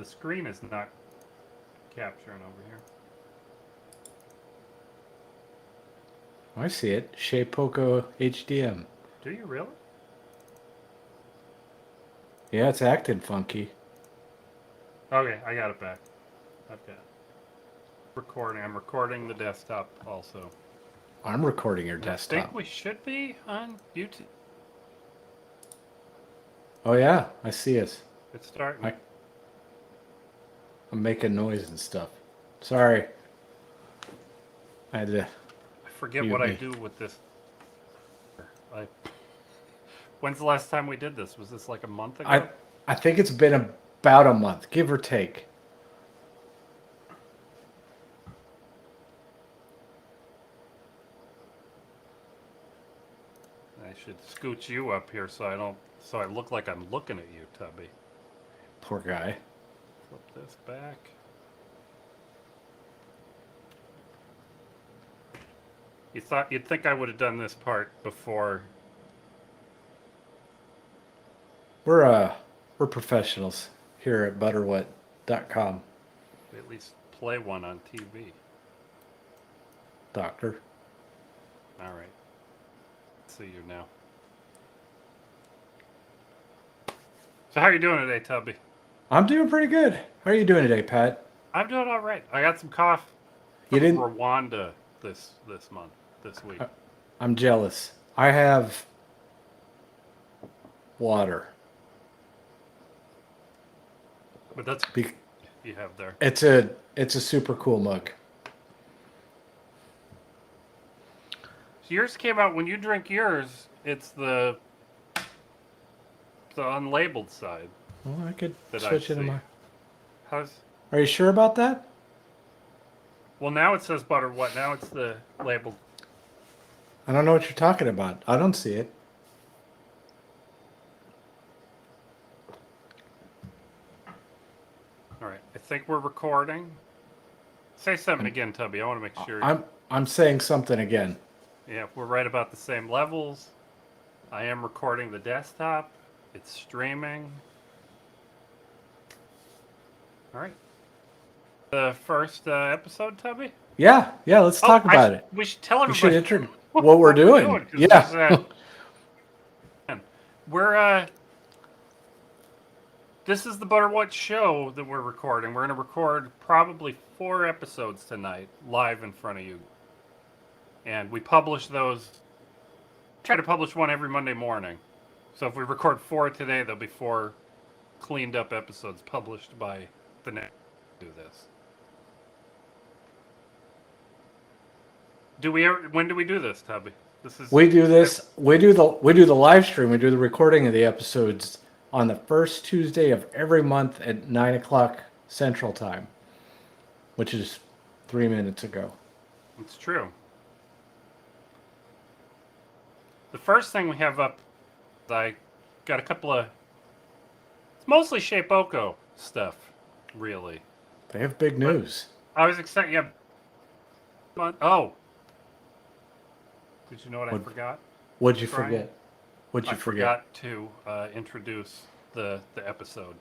The screen is not capturing over here. I see it. Shapeoko HDM. Do you really? Yeah, it's acting funky. Okay, I got it back. I've got it. Recording. I'm recording the desktop also. I'm recording your I desktop. think we should be on YouTube. Oh yeah, I see it. It's starting. I'm making noise and stuff. Sorry. I had to I forget mute what I me. do with this. When's the last time we did this? Was this like a month ago? I think it's been about a month, give or take. I should scooch you up here so I look like I'm looking at you, Tubby. Poor guy. Flip this back. You'd think I would have done this part before. We're professionals here at butterwhat.com. We at least play one on TV. Doctor. All right. See you now. So how are you doing today, Tubby? I'm doing pretty good. How are you doing today, Pat? I'm doing all right. I got some coffee You from didn't? Rwanda this week. I'm jealous. I have water. But that's you have there. It's a super cool mug. So yours came out when you drink yours. It's the unlabeled side. Well, I could that switch I it in see. my. Are you sure about that? Well, now it says butter what? Now it's the labeled. I don't know what you're talking about. I don't see it. All right. I think we're recording. Say something again, Tubby. I want to make sure. I'm saying something again. Yeah, we're right about the same levels. I am recording the desktop. It's streaming. All right. The first episode, Tubby? Yeah. Let's talk about it. We should tell We should everybody what we're doing. Yeah. This is the Butterwhat show that we're recording. We're going to record probably 4 episodes tonight, live in front of you. And we publish those. Try to publish one every Monday morning. So if we record 4 today, there'll be 4 cleaned up episodes published by the next. Do this. When do we do this, Tubby? We do this. We do the live stream. We do the recording of the episodes on the first Tuesday of every month at 9:00 Central Time, which is 3 minutes ago. It's true. The first thing we have up, I got a couple of. It's mostly Shapeoko stuff, really. They have big news. I was excited. Yeah. Oh. Did you know what I forgot? What'd you forget? I forgot to introduce the episode.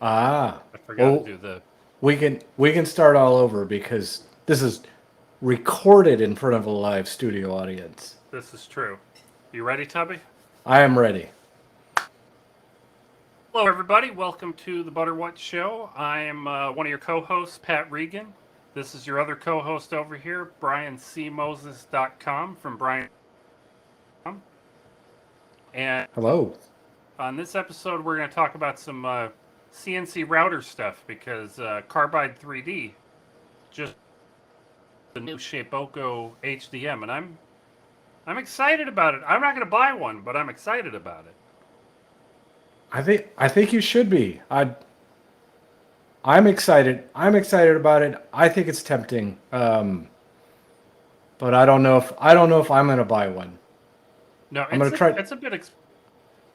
Ah. I forgot to do the. We can start all over because this is recorded in front of a live studio audience. This is true. You ready, Tubby? I am ready. Hello, everybody. Welcome to the Butterwhat Show. I am one of your co-hosts, Pat Regan. This is your other co-host over here, BrianCMoses.com from Brian. And hello. On this episode, we're going to talk about some CNC router stuff because Carbide 3D just the new Shapeoko HDM, and I'm excited about it. I'm not going to buy one, but I'm excited about it. I think you should be. I'm excited. I'm excited about it. I think it's tempting, but I don't know if I'm going to buy one. No, I'm going to try. It's a bit.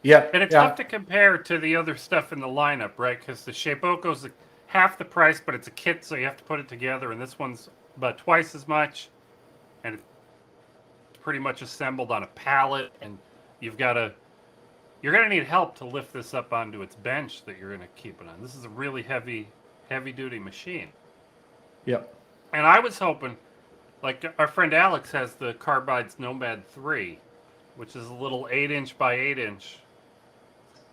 Yeah, and it's tough to compare to the other stuff in the lineup, right? Because the Shapeoko's half the price, but it's a kit, so you have to put it together. And this one's about twice as much, and it's pretty much assembled on a pallet. And you're gonna need help to lift this up onto its bench that you're gonna keep it on. This is a really heavy heavy-duty machine. Yep. And I was hoping, like our friend Alex has the Carbide's Nomad 3, which is a little 8-inch by 8-inch.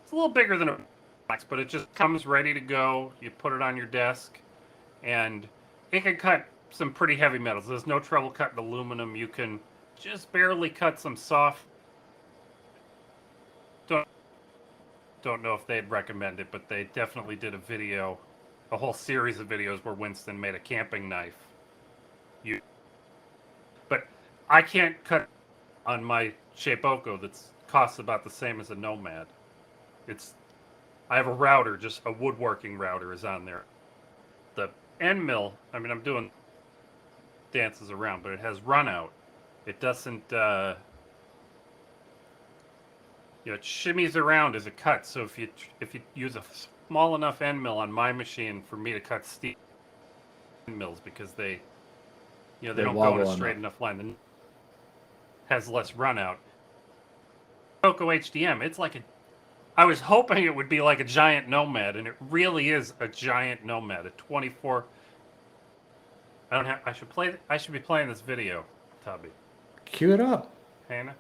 It's a little bigger than a box, but it just comes ready to go. You put it on your desk, and it can cut some pretty heavy metals. There's no trouble cutting aluminum. You can just barely cut some soft. Don't know if they'd recommend it, but they definitely did a whole series of videos where Winston made a camping knife. But I can't cut on my Shapeoko that costs about the same as a Nomad. I have a router, just a woodworking router is on there. The end mill, I mean, I'm doing dances around, but it has run out. It doesn't, it shimmies around as it cuts. So if you use a small enough end mill on my machine for me to cut steel end mills, because they don't go in a straight enough line, then has less run out. Shapeoko HDM, it's like I was hoping it would be like a giant Nomad, and it really is a giant Nomad. A 24. I should be playing this video, Tubby. Cue it up. Hannah.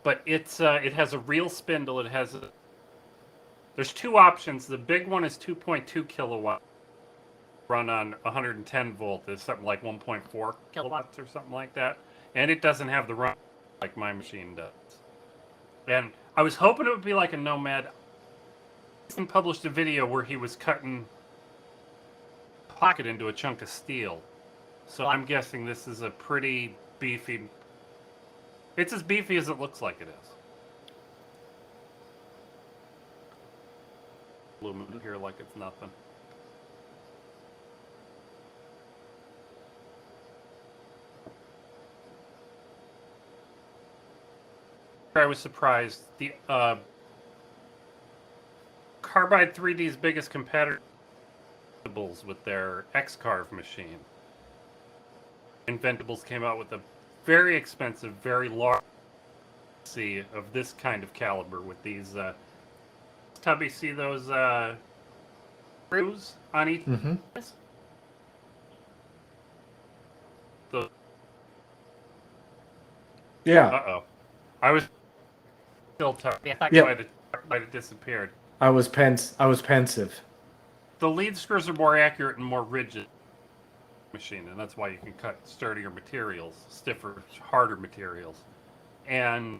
But it has a real spindle. There's two options. The big one is 2.2 kilowatt, run on 110 volt. Is something like 1.4 kilowatts or something like that. And it doesn't have the run like my machine does. And I was hoping it would be like a Nomad. He published a video where he was cutting a pocket into a chunk of steel. So I'm guessing this is a pretty beefy. It's as beefy as it looks like it is. Aluminum here like it's nothing. I was surprised. The Carbide 3D's biggest competitor with their X-Carve machine. Inventables came out with a very expensive, very large of this kind of caliber with these. Tubby, see those screws on each? Mm-hmm. Those. Yeah. Uh-oh. I was still tough. Yeah, I might have disappeared. I was pensive. The lead screws are more accurate and more rigid machine, and that's why you can cut sturdier materials, stiffer, harder materials. And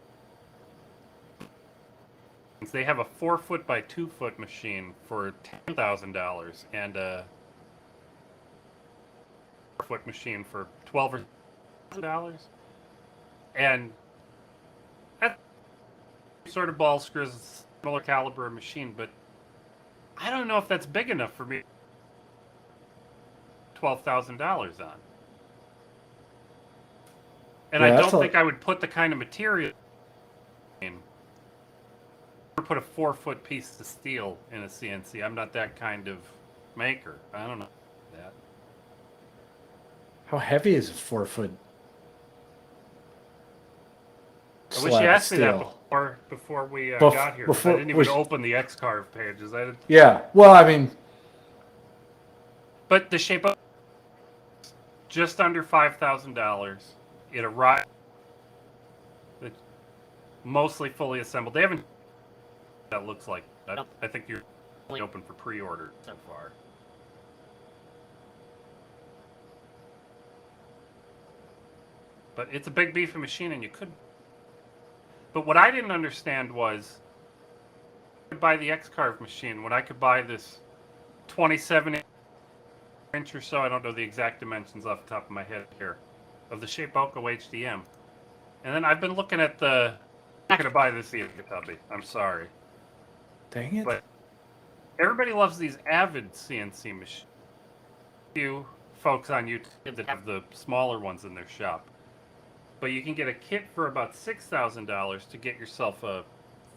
they have a 4-foot by 2-foot machine for $10,000 and a 4-foot machine for $12,000. And that sort of ball screws, similar caliber machine, but I don't know if that's big enough for me. $12,000 on. And I don't think I would put the kind of material in. Or put a 4-foot piece of steel in a CNC. I'm not that kind of maker. I don't know that. How heavy is a 4-foot? I wish you asked me that before we got here. I didn't even open the X-Carve pages. Yeah. Well, I mean. But the Shapeoko, just under $5,000. It arrived mostly fully assembled. They haven't. That looks like. I think you're only open for pre-order so far. But it's a big beefy machine, and you could. But what I didn't understand was, I could buy the X-Carve machine when I could buy this 27-inch or so. I don't know the exact dimensions off the top of my head here of the Shapeoko HDM. And then I've been looking at the. I'm not going to buy this either, Tubby. I'm sorry. Dang it. But everybody loves these Avid CNC machines. Few folks on YouTube that have the smaller ones in their shop. But you can get a kit for about $6,000 to get yourself a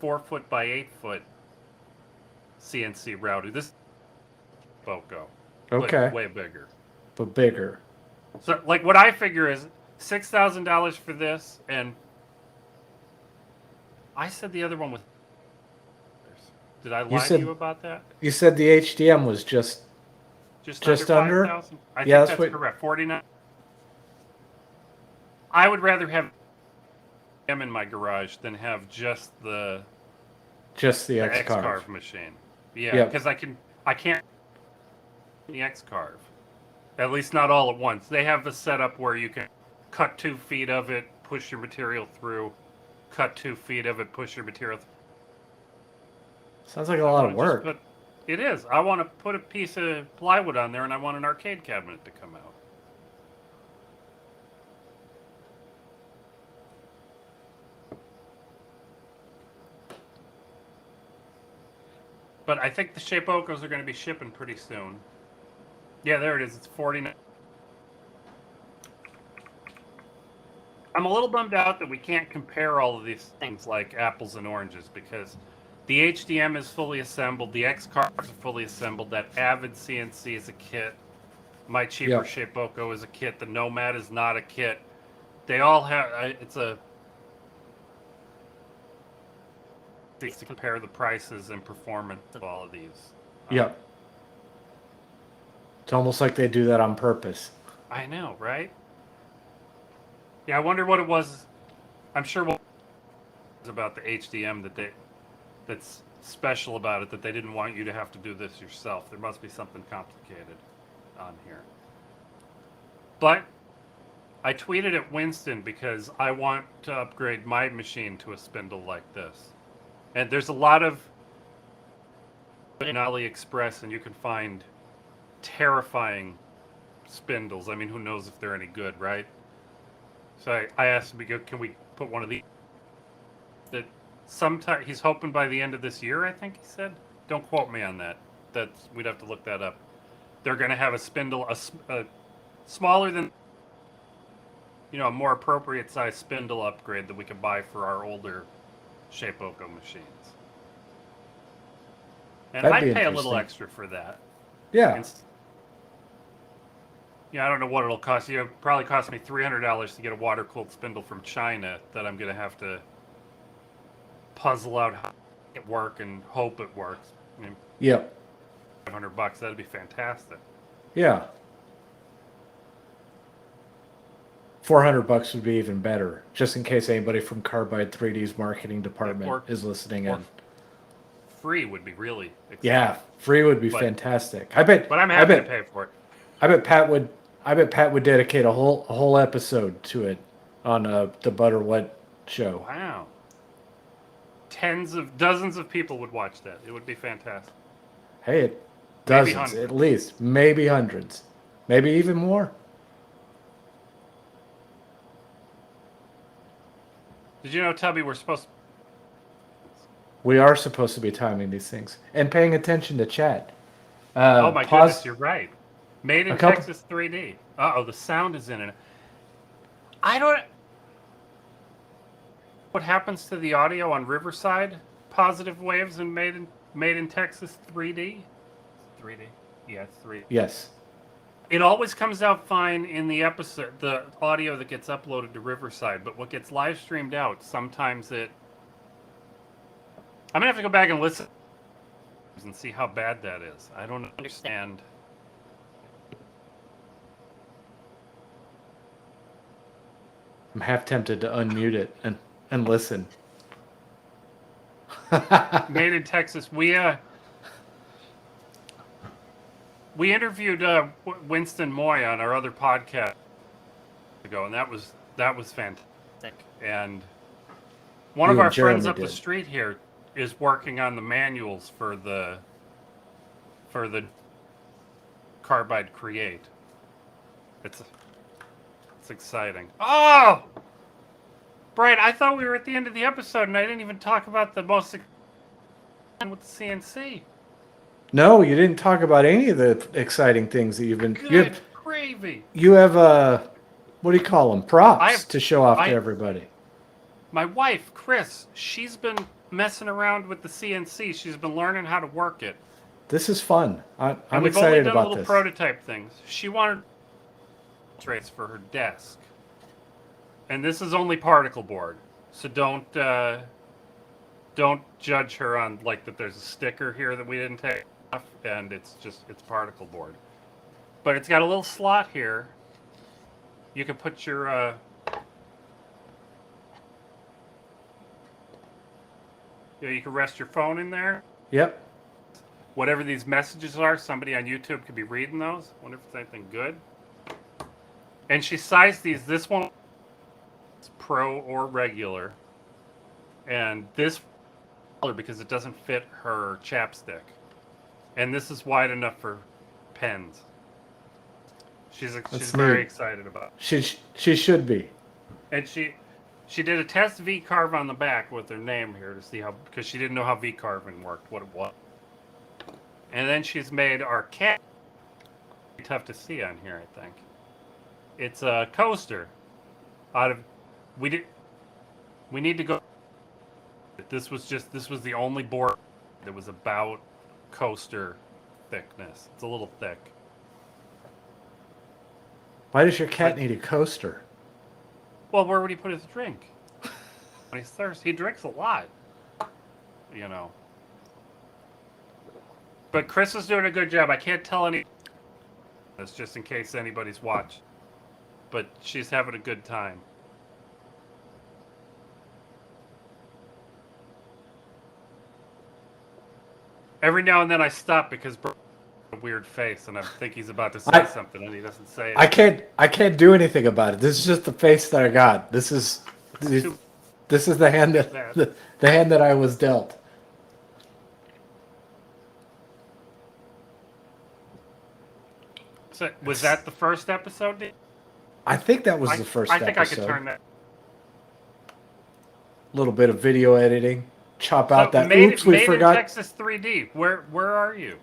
4-foot by 8-foot CNC router. This is Shapeoko. Okay. Way bigger. But bigger. So, like, what I figure is $6,000 for this, and I said the other one was Did I You lie to said you about that? you said the HDM was just Just under. under 5,000? I Yeah, think that's that's what. correct. 49. I would rather have them in my garage than have just the Just the X X-Carve. carve machine. Yeah, Yep. because I can't the X carve. At least not all at once. They have a setup where you can cut 2 feet of it, push your material through, cut 2 feet of it, push your material through. Sounds like a I lot want of to just work. put. It is. I want to put a piece of plywood on there, and I want an arcade cabinet to come out. But I think the Shapeokos are going to be shipping pretty soon. Yeah, there it is. It's 49. I'm a little bummed out that we can't compare all of these things like apples and oranges because the HDM is fully assembled, the X cards are fully assembled, that Avid CNC is a kit, my cheaper Yep. Shapeoko is a kit, the Nomad is not a kit. They all have it's a to compare the prices and performance of all of these. Yep. It's almost like they do that on purpose. I know, right? Yeah, I wonder what it was. I'm sure what it was about the HDM that's special about it that they didn't want you to have to do this yourself. There must be something complicated on here. But I tweeted at Winston because I want to upgrade my machine to a spindle like this. And there's a lot of in AliExpress, and you can find terrifying spindles. I mean, who knows if they're any good, right? So I asked him, can we put one of these? That sometime he's hoping by the end of this year, I think he said. Don't quote me on that. We'd have to look that up. They're going to have a spindle, a smaller than, a more appropriate size spindle upgrade that we can buy for our older Shapeoko machines. And That'd I'd be pay a little interesting. extra for that. Yeah. I don't know what it'll cost you. It'll probably cost me $300 to get a water-cooled spindle from China that I'm going to have to puzzle out how it works and hope it works. I mean, Yep. $500, that'd be fantastic. Yeah. $400 would be even better, just in case anybody from Carbide 3D's marketing department is listening in. Free would be really exciting. Yeah, free would be fantastic. But I'm happy to pay for it. I bet Pat would dedicate a whole episode to it on the Butterwood show. Wow. Dozens of people would watch that. It would be fantastic. Hey, dozens at least, maybe hundreds, maybe even more. Did you know, Tubby, We are supposed to be timing these things and paying attention to chat. Oh my goodness, you're right. Made in Texas 3D. Uh-oh, the sound is in it. What happens to the audio on Riverside? Positive waves and made in Texas 3D? 3D? Yeah, it's 3D. Yes. It always comes out fine in the episode, the audio that gets uploaded to Riverside, but what gets live streamed out, sometimes I'm going to have to go back and listen and see how bad that is. I don't understand. I'm half tempted to unmute it and listen. Made in Texas. We interviewed Winston Moy on our other podcast ago, and that was fantastic. And one of our friends up the street here is working on the manuals for the Carbide Create. It's exciting. Oh, Brian, I thought we were at the end of the episode, and I didn't even talk about the most with the CNC. No, you didn't talk about any of the exciting things that you've been. Good gravy. You have what do you call them? Props to show off to everybody. My wife, Chris, she's been messing around with the CNC. She's been learning how to work it. This is fun. I'm excited about this. We've only done little prototype things. She wanted trays for her desk, and this is only particle board, so don't don't judge her on like that. There's a sticker here that we didn't take off, and it's particle board. But it's got a little slot here. You can put your you can rest your phone in there. Yep. Whatever these messages are, somebody on YouTube could be reading those. Wonder if it's anything good. And she sized these. This one is pro or regular. And this color because it doesn't fit her chapstick. And this is wide enough for pens. She's very excited about it. She should be. And she did a test V-carve on the back with her name here to see how, because she didn't know how V-carving worked, what it was. And then she's made our cat. Tough to see on here, I think. It's a coaster. We need to go. This was the only board that was about coaster thickness. It's a little thick. Why does your cat need a coaster? Well, where would he put his drink? When he's thirsty, he drinks a lot. You know. But Chris is doing a good job. I can't tell any. That's just in case anybody's watched. But she's having a good time. Every now and then I stop because Bert has a weird face, and I think he's about to say something, and he doesn't say it. I can't do anything about it. This is just the face that I got. This is the hand the hand that I was dealt. So, was that the first episode? I think that was the first episode. I think I could turn that. A little bit of video editing. Chop out that oops, we forgot. Made in Texas 3D. Where are you?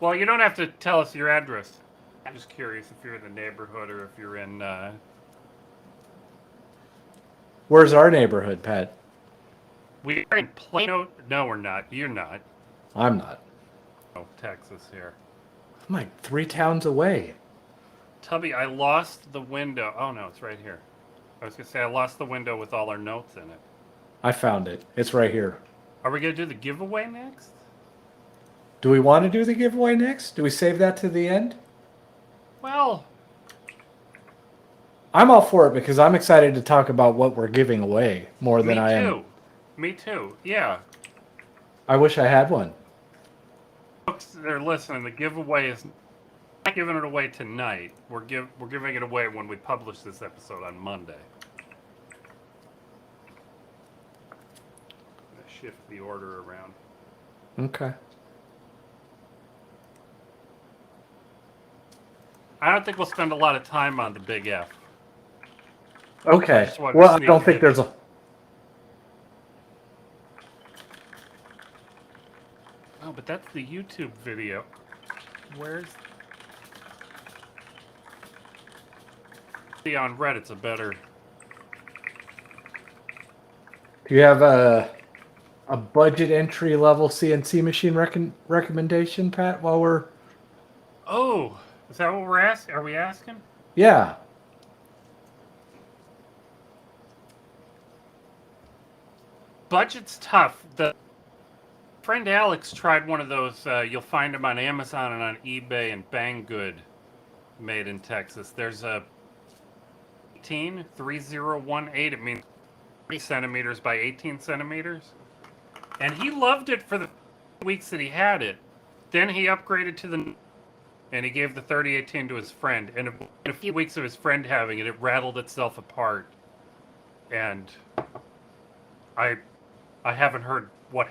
Well, you don't have to tell us your address. I'm just curious if you're in the neighborhood or if you're in... Where's our neighborhood, Pat? We are in Plano. No, we're not. You're not. I'm not. Oh, Texas here. I'm like 3 towns away. Tubby, I lost the window. Oh, no, it's right here. I was going to say I lost the window with all our notes in it. I found it. It's right here. Are we going to do the giveaway next? Do we want to do the giveaway next? Do we save that to the end? Well, I'm all for it because I'm excited to talk about what we're giving away more than I am. Me too. Yeah. I wish I had one. Folks that are listening, the giveaway is not giving it away tonight. We're giving it away when we publish this episode on Monday. Shift the order around. Okay. I don't think we'll spend a lot of time on the big F. Okay. Well, I don't think there's a... Oh, but that's the YouTube video. Where's... See, on Reddit's a better... Do you have a budget entry level CNC machine recommendation, Pat, while we're... Oh, is that what we're asking? Are we asking? Yeah. Budget's tough. The friend Alex tried one of those. You'll find them on Amazon and on eBay and Banggood, made in Texas. There's a 3018. It means 30 centimeters by 18 centimeters. And he loved it for the weeks that he had it. Then he upgraded to the... And he gave the 3018 to his friend. And in a few weeks of his friend having it, it rattled itself apart. And I haven't heard what...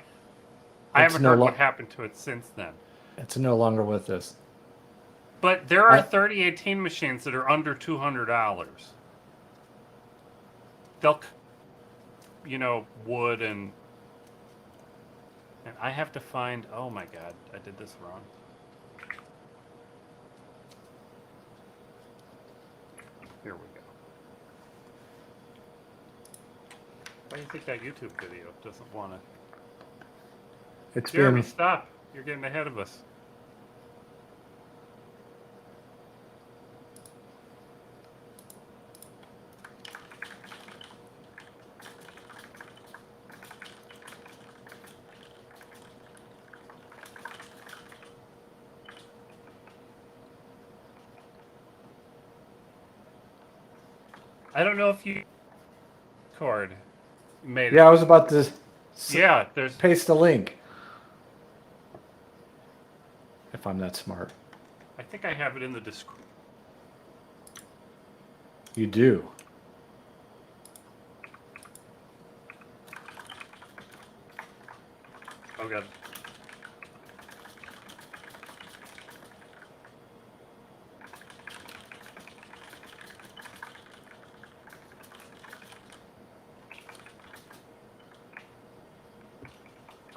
I haven't heard what happened to it since then. It's no longer with us. But there are 3018 machines that are under $200. They'll... wood and I have to find... Oh my god, I did this wrong. Here we go. Why do you think that YouTube video doesn't want to... It's Jeremy, stop. You're getting ahead of us. I don't know if you cord made it. Yeah, I was about to Yeah, there's. paste a link. If I'm that smart. I think I have it in the description. You do. Oh god.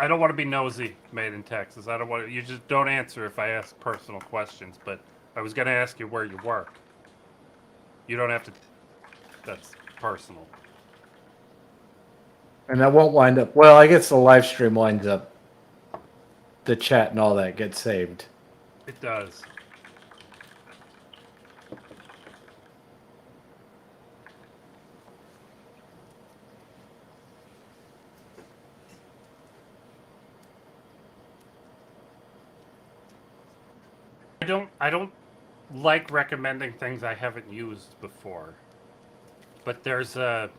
I don't want to be nosy, made in Texas. I don't want you just don't answer if I ask personal questions. But I was gonna ask you where you work. You don't have to. That's personal. And that won't wind up. Well, I guess the live stream winds up. The chat and all that gets saved. It does. I don't like recommending things I haven't used before. But there's a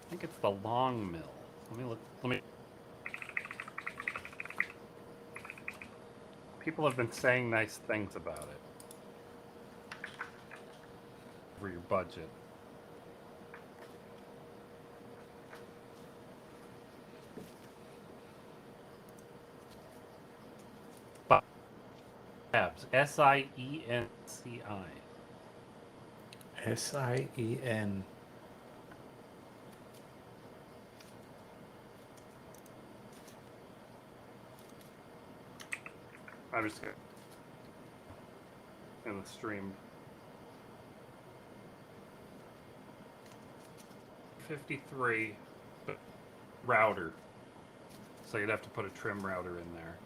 I think it's the long mill. Let me look. Let me. People have been saying nice things about it. For your budget. SIENCI. SIEN. I'm just gonna in the stream. 53 router. So you'd have to put a trim router in there.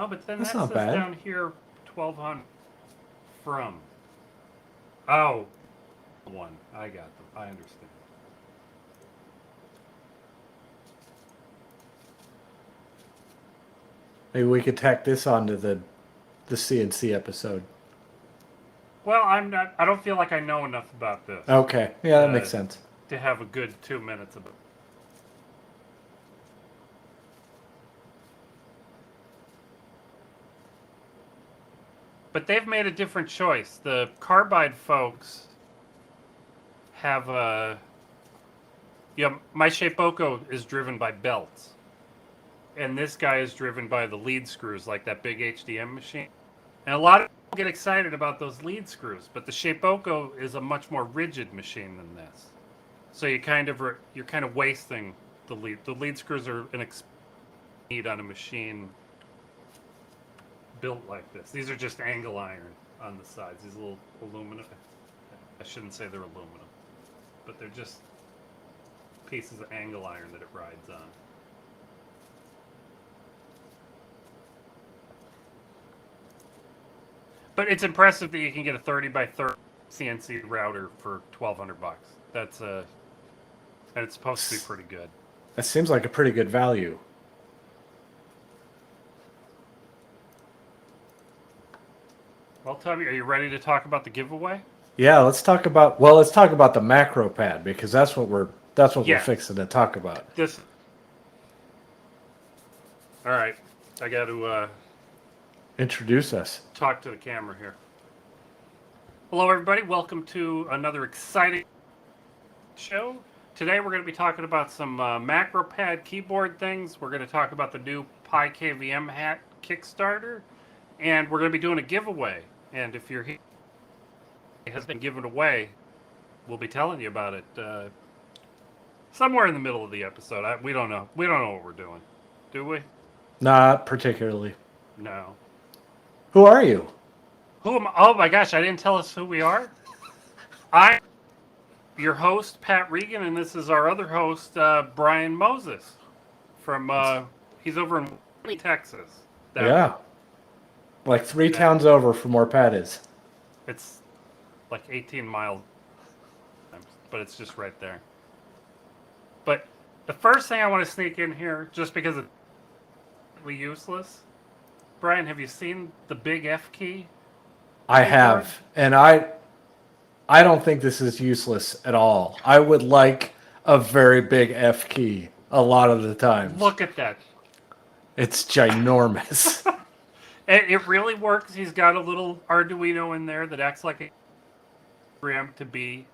Oh, but then That's that not says bad. down here 1200 from. Oh, one. I got them. I understand. Maybe we could tack this onto the CNC episode. Well, I'm not. I don't feel like I know enough about this Okay. Yeah, that makes sense. to have a good 2 minutes of it. But they've made a different choice. The carbide folks have a. Yeah, my Shapeoko is driven by belts. And this guy is driven by the lead screws, like that big HDM machine. And a lot of people get excited about those lead screws, but the Shapeoko is a much more rigid machine than this. So you're kind of wasting the lead. The lead screws are an need on a machine built like this. These are just angle iron on the sides. These little aluminum. I shouldn't say they're aluminum, but they're just pieces of angle iron that it rides on. But it's impressive that you can get a 30 by 30 CNC router for $1,200. That's and it's supposed to be pretty good. That seems like a pretty good value. Well, Tommy, are you ready to talk about the giveaway? Yeah, let's talk about the macro pad because that's what we're fixing to talk about. This. All right, I got to Introduce us. talk to the camera here. Hello, everybody. Welcome to another exciting show. Today, we're going to be talking about some macro pad keyboard things. We're going to talk about the new Pi KVM hat Kickstarter, and we're going to be doing a giveaway. And if you're here, it has been given away. We'll be telling you about it somewhere in the middle of the episode. We don't know. We don't know what we're doing, do we? Not particularly. No. Who are you? Who am? Oh my gosh! I didn't tell us who we are. I'm your host, Pat Regan, and this is our other host, Brian Moses, from he's over in Texas. Yeah. Like 3 towns over from where Pat is. It's like 18 miles, but it's just right there. But the first thing I want to sneak in here, just because it's useless, Brian, have you seen the big F key? I have, and I I don't think this is useless at all. I would like a very big F key a lot of the times. Look at that. It's ginormous. It really works. He's got a little Arduino in there that acts like a program to be.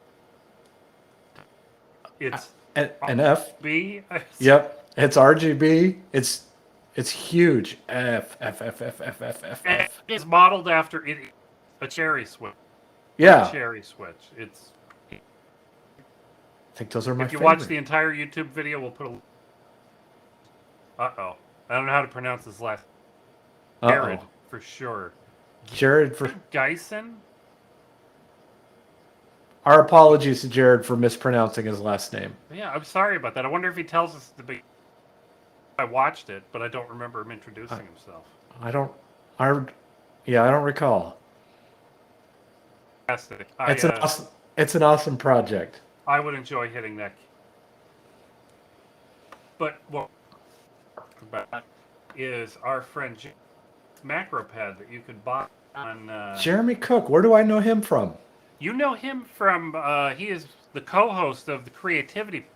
It's An F. B. Yep. It's RGB. It's huge. F F F F F F F And F. it's modeled after a cherry switch. Yeah. Cherry switch. It's. I think those are my If you favorite. watch the entire YouTube video, we'll put a. Uh-oh. I don't know how to pronounce his last. Jared, for sure. Jared for. Geisen? Our apologies to Jared for mispronouncing his last name. Yeah, I'm sorry about that. I wonder if he tells us at the beginning. I watched it, but I don't remember him introducing himself. I don't recall. Fantastic. It's an awesome project. I would enjoy hitting that. But what about is our friend macro pad that you could buy on. Jeremy Cook, where do I know him from? You know him from. He is the co-host of the Creativity.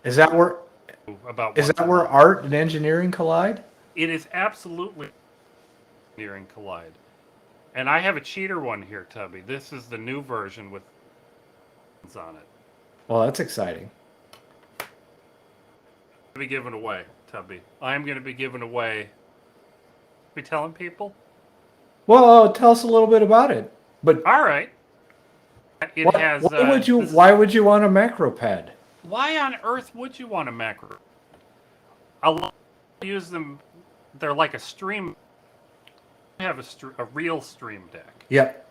Is that where art and engineering collide? It is absolutely engineering collide. And I have a cheater one here, Tubby. This is the new version with on it. Well, that's exciting. Be given away, Tubby. I'm going to be giving away. Be telling people. Well, tell us a little bit about it. But all right, it has. Why would you want a macro pad? Why on earth would you want a macro? A lot of use them. They're like a stream. Have a real stream deck. Yep.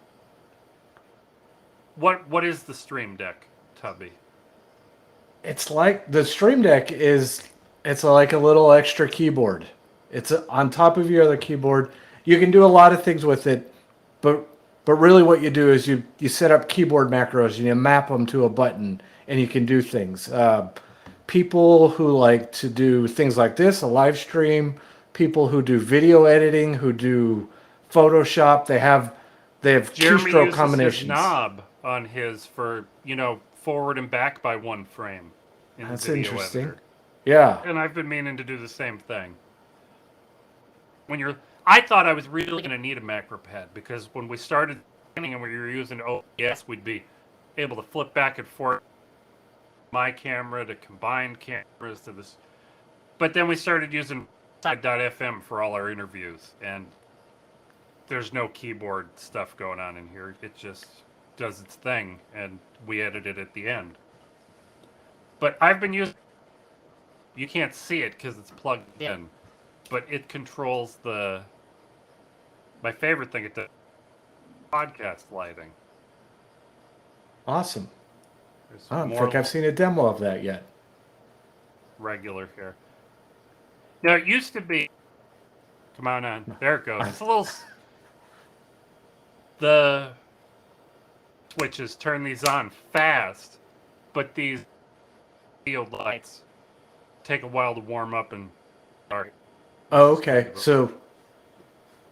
What is the stream deck, Tubby? It's like the stream deck is. It's like a little extra keyboard. It's on top of your other keyboard. You can do a lot of things with it, but really what you do is you set up keyboard macros and you map them to a button and you can do things. People who like to do things like this, a live stream, people who do video editing, who do Photoshop, they have Jeremy keystroke uses combinations. His knob on his for forward and back by one frame. That's video interesting. Editor. Yeah. And I've been meaning to do the same thing. I thought I was really going to need a macro pad because when we started and we were using OBS, we'd be able to flip back and forth my camera to combined cameras to this. But then we started using side.fm for all our interviews, and there's no keyboard stuff going on in here. It just does its thing, and we edit it at the end. But I've been using. You can't see it because it's plugged in, but it controls my favorite thing, it does podcast lighting. Awesome. I don't think I've seen a demo of that yet. Regular here. Now, it used to be... Come on. There it goes. It's a little... The switches turn these on fast, but these field lights take a while to warm up and start. Oh, okay. So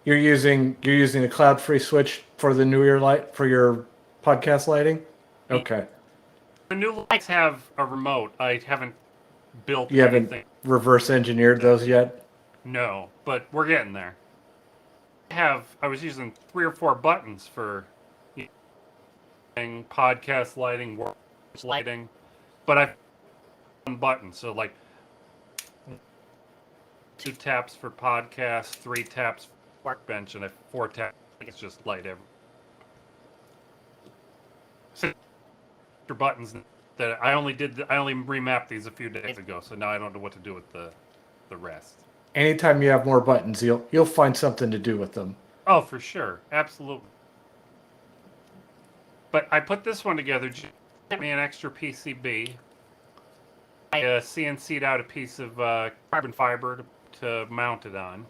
you're using a cloud-free switch for the newer light for your podcast lighting? Okay. The new lights have a remote. I haven't built You haven't anything. reverse engineered those yet? No, but we're getting there. I was using 3 or 4 buttons for podcast lighting, work lighting, but I've one button, so like 2 taps for podcast, 3 taps for workbench, and 4 taps. It's just light every. So buttons that I only remapped these a few days ago, so now I don't know what to do with the rest. Anytime you have more buttons, you'll find something to do with them. Oh, for sure, absolutely. But I put this one together. Give me an extra PCB. I CNC'd out a piece of carbon fiber to mount it on,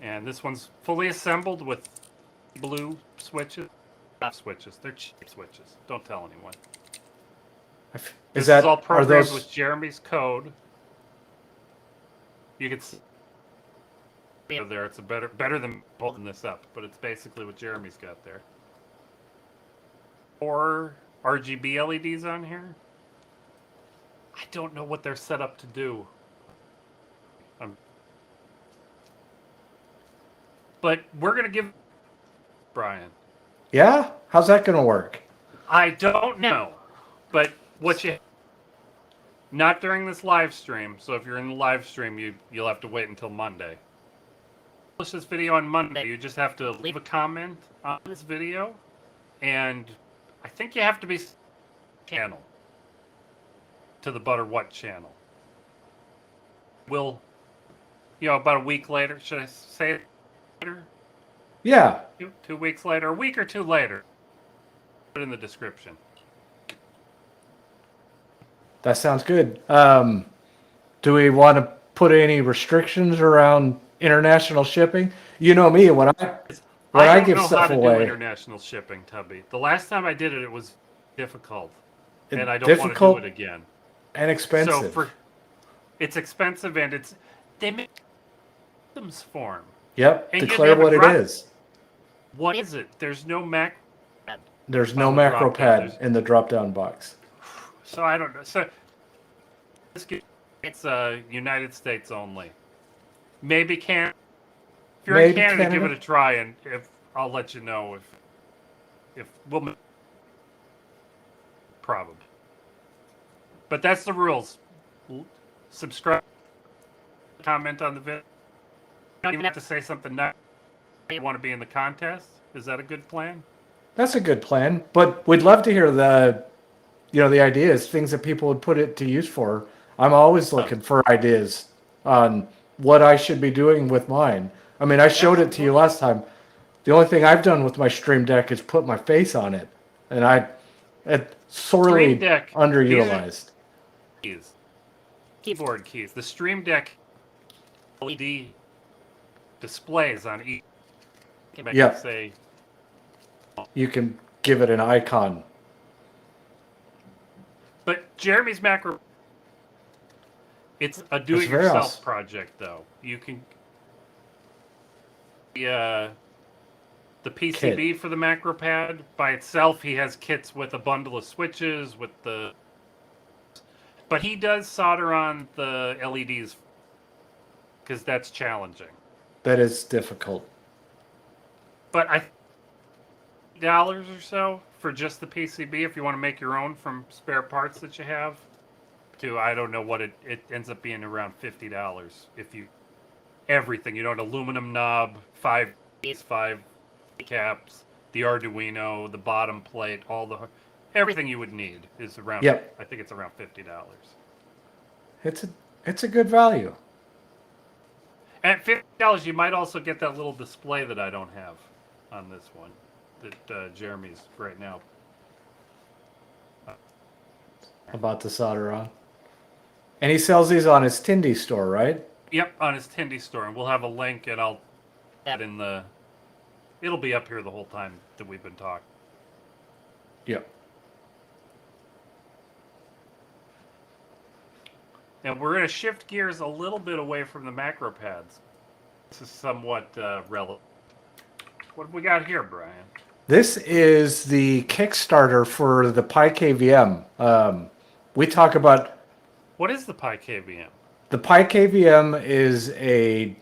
and this one's fully assembled with blue switches. Not switches. They're cheap switches. Don't tell anyone. This is all programmed with Jeremy's code. You can see there. It's better than holding this up, but it's basically what Jeremy's got there. 4 RGB LEDs on here. I don't know what they're set up to do. But we're going to give Brian. Yeah? How's that going to work? I don't know. But what you... Not during this live stream. So if you're in the live stream, you'll have to wait until Monday. Publish this video on Monday. You just have to leave a comment on this video. And I think you have to be channel to the Butter What channel. We'll, about a week later. Should I say it later? Yeah. 2 weeks later, a week or 2 later. Put it in the description. That sounds good. Do we want to put any restrictions around international shipping? You know me, when I give stuff away. I don't know how to do international shipping, Tubby. The last time I did it, it was difficult, and I don't want to do it again. And expensive. So it's expensive, and they make systems form. Yep. And declare what it is. What is it? There's no macro. There's no macro pad in the drop-down box. So I don't know. So it's United States only. Maybe Canada. If you're in Canada, give it a try, and I'll let you know if we'll probably. But that's the rules. Subscribe, comment on the video. You don't even have to say something nice. You want to be in the contest? Is that a good plan? That's a good plan, but we'd love to hear the ideas, things that people would put it to use for. I'm always looking for ideas on what I should be doing with mine. I mean, I showed it to you last time. The only thing I've done with my Stream Deck is put my face on it, and it's sorely underutilized. Keyboard keys. The Stream Deck LED displays on each. Yeah. You can give it an icon. But Jeremy's macro, it's a do-it-yourself project, though. You can the PCB for the macro pad by itself. He has kits with a bundle of switches but he does solder on the LEDs because that's challenging. That is difficult. Yep. I think it's around $50. It's a good value. At $50, you might also get that little display that I don't have on this one that Jeremy's right now about to solder on. And he sells these on his Tindy store, right? Yep, on his Tindy store, and we'll have a link, and I'll add in it'll be up here the whole time that we've been talking. Yep. And we're going to shift gears a little bit away from the macro pads. This is somewhat relevant. What have we got here, Brian? This is the Kickstarter for the Pi KVM. We talk about... What is the Pi KVM? The Pi KVM is a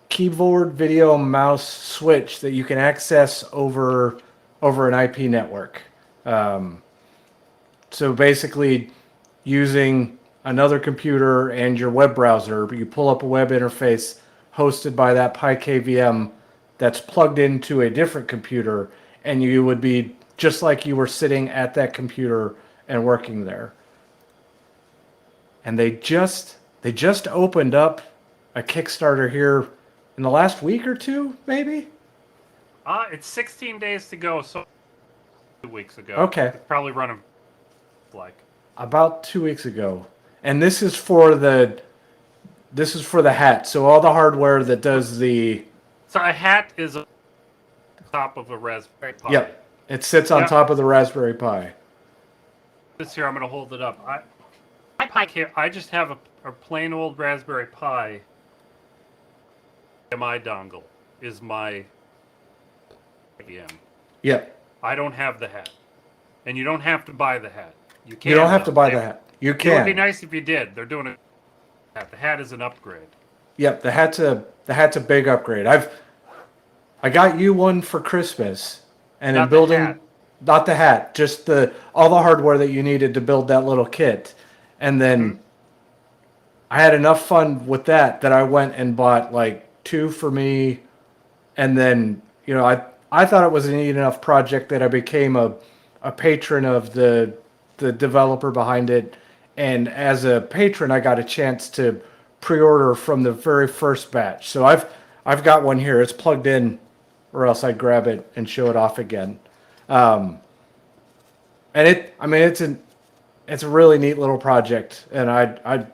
keyboard, video, mouse switch that you can access over an IP network. So basically, using another computer and your web browser, you pull up a web interface hosted by that Pi KVM that's plugged into a different computer, and you would be just like you were sitting at that computer and working there. And they just opened up a Kickstarter here in the last week or two, maybe? It's 16 days to go, so 2 weeks ago. Okay. It's probably running about 2 weeks ago. And this is for the hat. So all the hardware that does the... So a hat is on top of a Raspberry Pi. Yep. It sits on top of the Raspberry Pi. This here, I'm going to hold it up. I just have a plain old Raspberry Pi. My dongle is my IBM. Yep. I don't have the hat. And you don't have to buy the hat. You can. You don't have though. to buy the hat. You It would be can. nice if you did. They're doing a hat. The hat is an upgrade. Yep, the hat's a big upgrade. I got you one for Christmas, and in Not the building, hat. not the hat, just the all the hardware that you needed to build that little kit, and then I had enough fun with that I went and bought like two for me, and then I thought it was a neat enough project that I became a patron of the developer behind it, and as a patron, I got a chance to pre-order from the very first batch. So I've got one here. It's plugged in, or else I'd grab it and show it off again. And it's a really neat little project, and I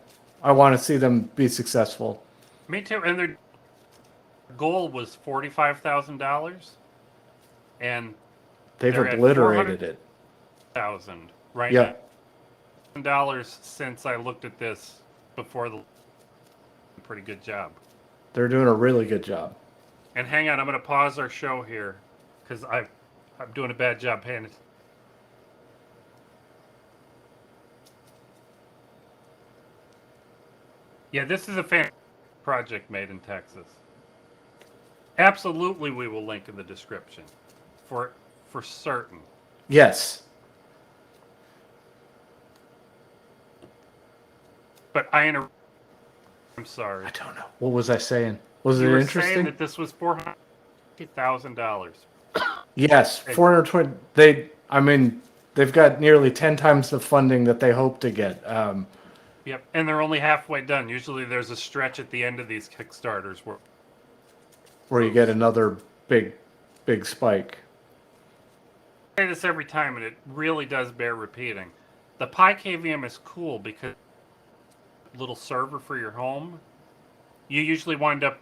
want to see them be successful. Me too. And their goal was $45,000, and They've they're at obliterated it. 400,000 right Yeah, now. Dollars since I looked at this before the pretty good job. they're doing a really good job. And hang on, I'm going to pause our show here because I'm doing a bad job paying it. Yeah, this is a fan project made in Texas. Absolutely, we will link in the description for certain. Yes. But I'm sorry. I don't know. What was I saying? Was You it were interesting? saying that this was $450,000. Yes, 420. They've got nearly 10 times the funding that they hope to get. Yep, and they're only halfway done. Usually, there's a stretch at the end of these Kickstarters Where you get another big spike. I say this every time, and it really does bear repeating. The Pi KVM is cool because little server for your home. You usually wind up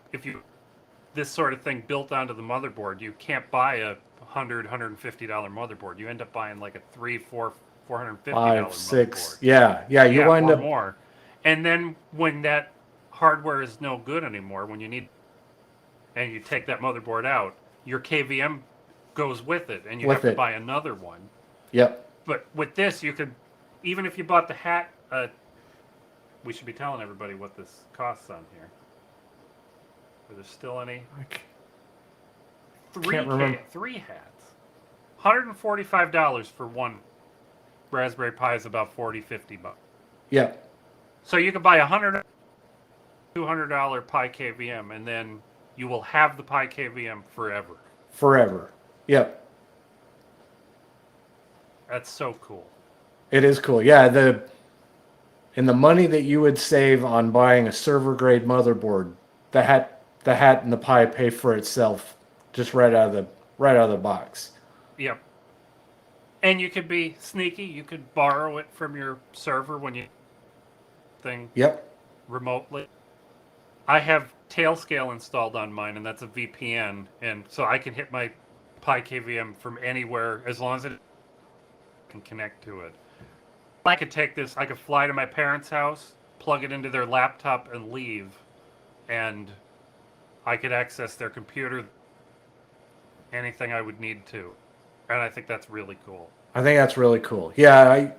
this sort of thing built onto the motherboard. You can't buy a $150 motherboard. You end up buying like a $450 5, 6. motherboard. Yeah. You wind or up more. And then when that hardware is no good anymore, when you need, and you take that motherboard out, your KVM goes with it, and you have to buy another one. Yep. But with this, you could, even if you bought the hat, we should be telling everybody what this costs on here. Are there still any? Can't remember. 3 hats. $145 for one Raspberry Pi is about $40-50. Yep. So you could buy $200 Pi KVM, and then you will have the Pi KVM forever. Forever. Yep. That's so cool. It is cool. Yeah, the money that you would save on buying a server grade motherboard, the hat and the Pi pay for itself just right out of the box. Yep. And you could be sneaky. You could borrow it from your server when you thing remotely. I have Tailscale installed on mine, and that's a VPN, and so I can hit my Pi KVM from anywhere as long as it can connect to it. I could take this, I could fly to my parents' house, plug it into their laptop, and leave, and I could access their computer, anything I would need to. And I think that's really cool. I think that's really cool. Yeah,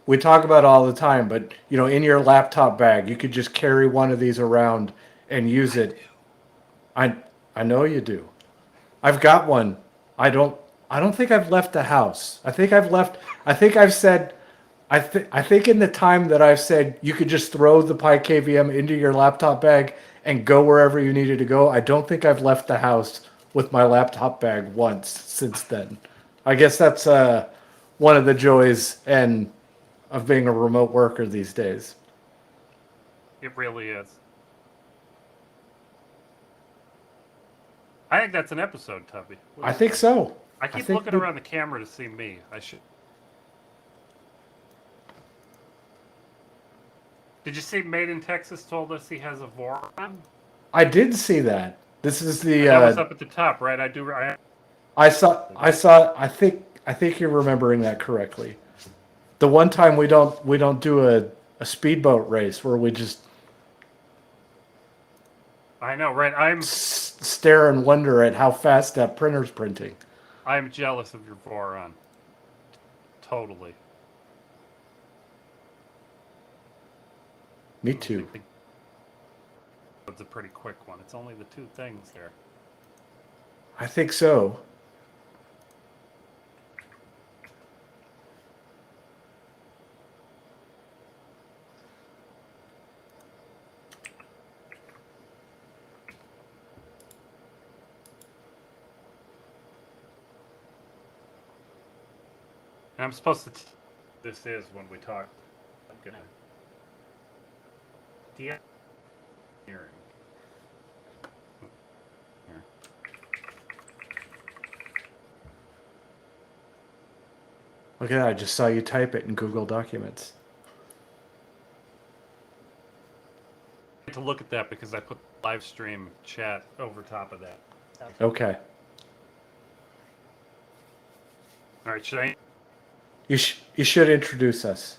we talk about it all the time, but in your laptop bag, you could just carry one of these around and use it. I know you do. I've got one. I don't think I've left the house. I think in the time that I've said you could just throw the Pi KVM into your laptop bag and go wherever you needed to go, I don't think I've left the house with my laptop bag once since then. I guess that's one of the joys of being a remote worker these days. It really is. I think that's an episode, Tubby. I think so. I keep looking around the camera to see me. I should. Did you see Made in Texas told us he has a Voron? I did see that. This is the. That was up at the top, right? I saw. I think you're remembering that correctly. The one time we don't do a speedboat race where we just. I know, right? I'm stare and wonder at how fast that printer's printing. I'm jealous of your Voron. totally. Me too. It's a pretty quick one. It's only the two things there. I think so. And I'm supposed to. This is when we talk. I'm gonna. Hearing. Here. Look at that. I just saw you type it in Google Documents. To look at that because I put live stream chat over top of that. Okay. All right, should I? You should introduce us.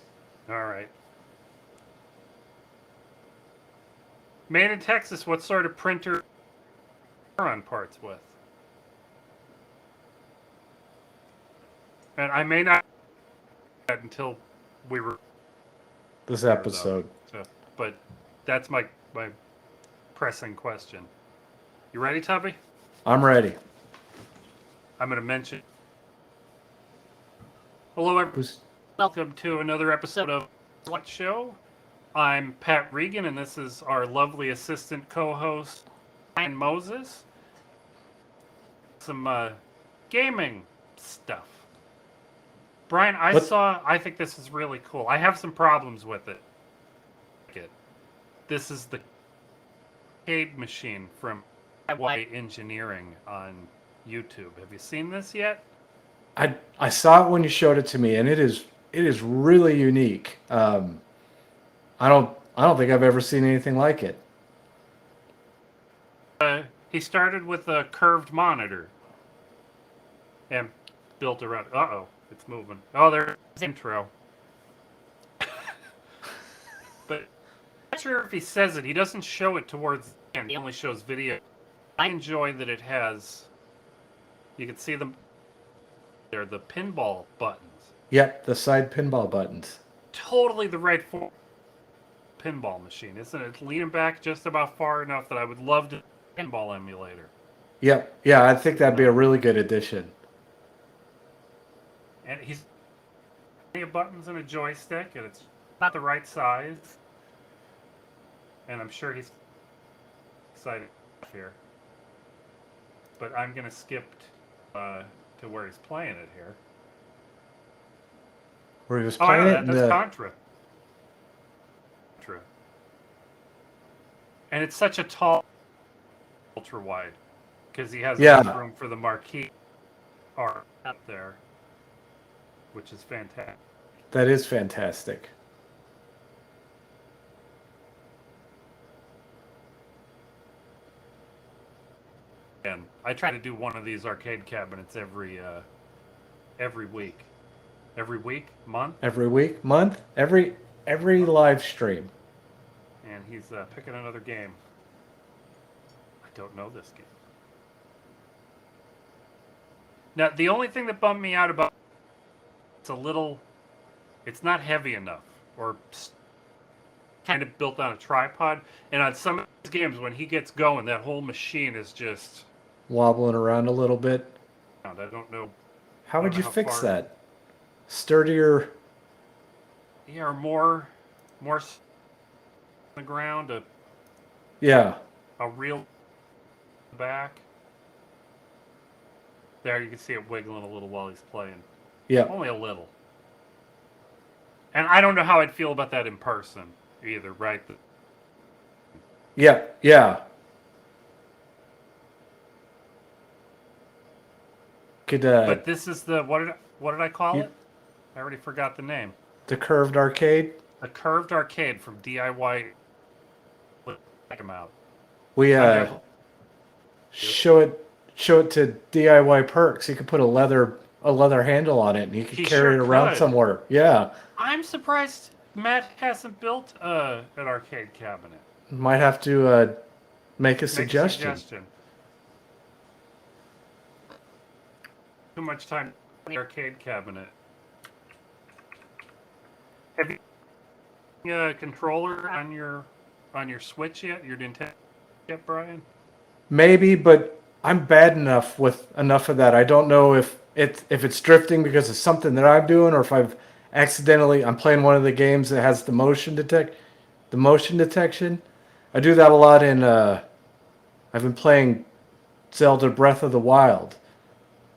All right. Made in Texas, what sort of printer are on parts with? And I may not until we were This episode. so, but that's my pressing question. You ready, Tubby? I'm ready. I'm going to mention. Hello, everyone. Welcome to another episode of What Show. I'm Pat Regan, and this is our lovely assistant co-host, Brian Moses. Some gaming stuff. Brian, I think this is really cool. I have some problems with it. This is the arcade machine from DIY Engineering on YouTube. Have you seen this yet? I saw it when you showed it to me, and it is really unique. I don't think I've ever seen anything like it. He started with a curved monitor and built around. It's moving. Oh, there's the intro. But I'm not sure if he says it. He doesn't show it towards the end. He only shows video. I enjoy that it has. You can see them. They're the pinball buttons. Yep, the side pinball buttons. Totally the right form. Pinball machine, isn't it? It's leaning back just about far enough that I would love to pinball emulator. Yep, yeah, I think that'd be a really good addition. And he's buttons and a joystick, and it's about the right size. And I'm sure he's excited here. But I'm gonna skip to where he's playing it here. Where he was playing it? That's Contra. And it's such a tall, ultra wide, because he has enough room for the marquee art up there, which is fantastic. That is fantastic. And I try to do one of these arcade cabinets every week. Every week? Month? Every week? Month? Every live stream. And he's picking another game. I don't know this game. Now, the only thing that bummed me out about it's not heavy enough, or kind of built on a tripod. And on some of these games, when he gets going, that whole machine is just wobbling around a little bit. I don't know. How would you fix that? Sturdier. Yeah, or more on the ground. A real back. There, you can see it wiggling a little while he's playing. Yeah. Only a little. And I don't know how I'd feel about that in person either, right? Yeah. But this is the what did I call it? I already forgot the name. The curved arcade. The curved arcade from DIY. Check them out. We show it to DIY Perks. He could put a leather handle on it, and he could carry it around somewhere. Yeah. I'm surprised Matt hasn't built an arcade cabinet. Might have to make a suggestion. Too much time on the arcade cabinet. Have you a controller on your Switch yet? Your Nintendo yet, Brian? Maybe, but I'm bad enough with enough of that. I don't know if it's drifting because of something that I'm doing, or if I'm playing one of the games that has the motion detection. I do that a lot in. I've been playing Zelda Breath of the Wild,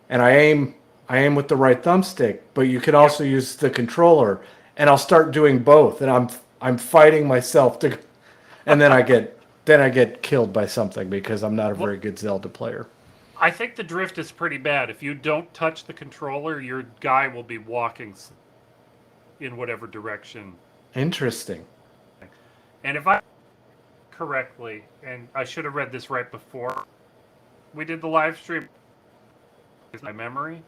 and I aim with the right thumbstick, but you can Yep. also use the controller, and I'll start doing both, and I'm fighting myself to, and then I get killed by something because I'm not a Well, very good Zelda player. I think the drift is pretty bad. If you don't touch the controller, your guy will be walking in whatever direction. Interesting. And if I correctly, and I should have read this right before we did the live stream, is my memory.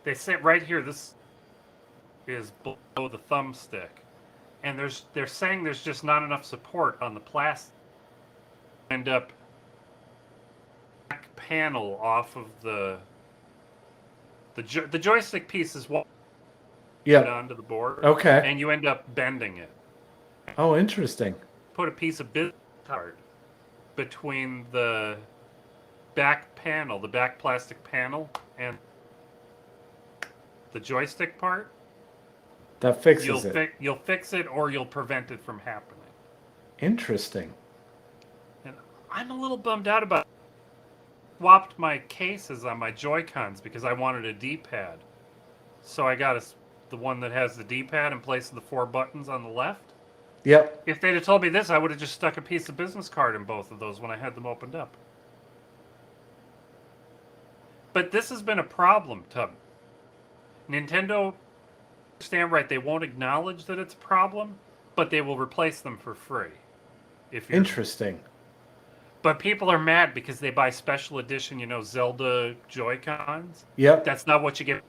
They say right here this is below the thumbstick, and they're saying there's just not enough support on the plastic. End up back panel off of the joystick piece is what Yeah. onto the board, Okay. and you end up bending it. Oh, interesting. Put a piece of business card between the back panel, the back plastic panel, and the joystick part. That fixes it. You'll fix it, or you'll prevent it from happening. Interesting. And I'm a little bummed out about. Swapped my cases on my Joy-Cons because I wanted a D-pad. So I got the one that has the D-pad in place of the 4 buttons on the left. Yep. If they'd have told me this, I would have just stuck a piece of business card in both of those when I had them opened up. But this has been a problem, Tub. Nintendo, stand right, they won't acknowledge that it's a problem, but they will replace them for free. Interesting. But people are mad because they buy special edition, Zelda Joy-Cons. Yep. That's not what you get.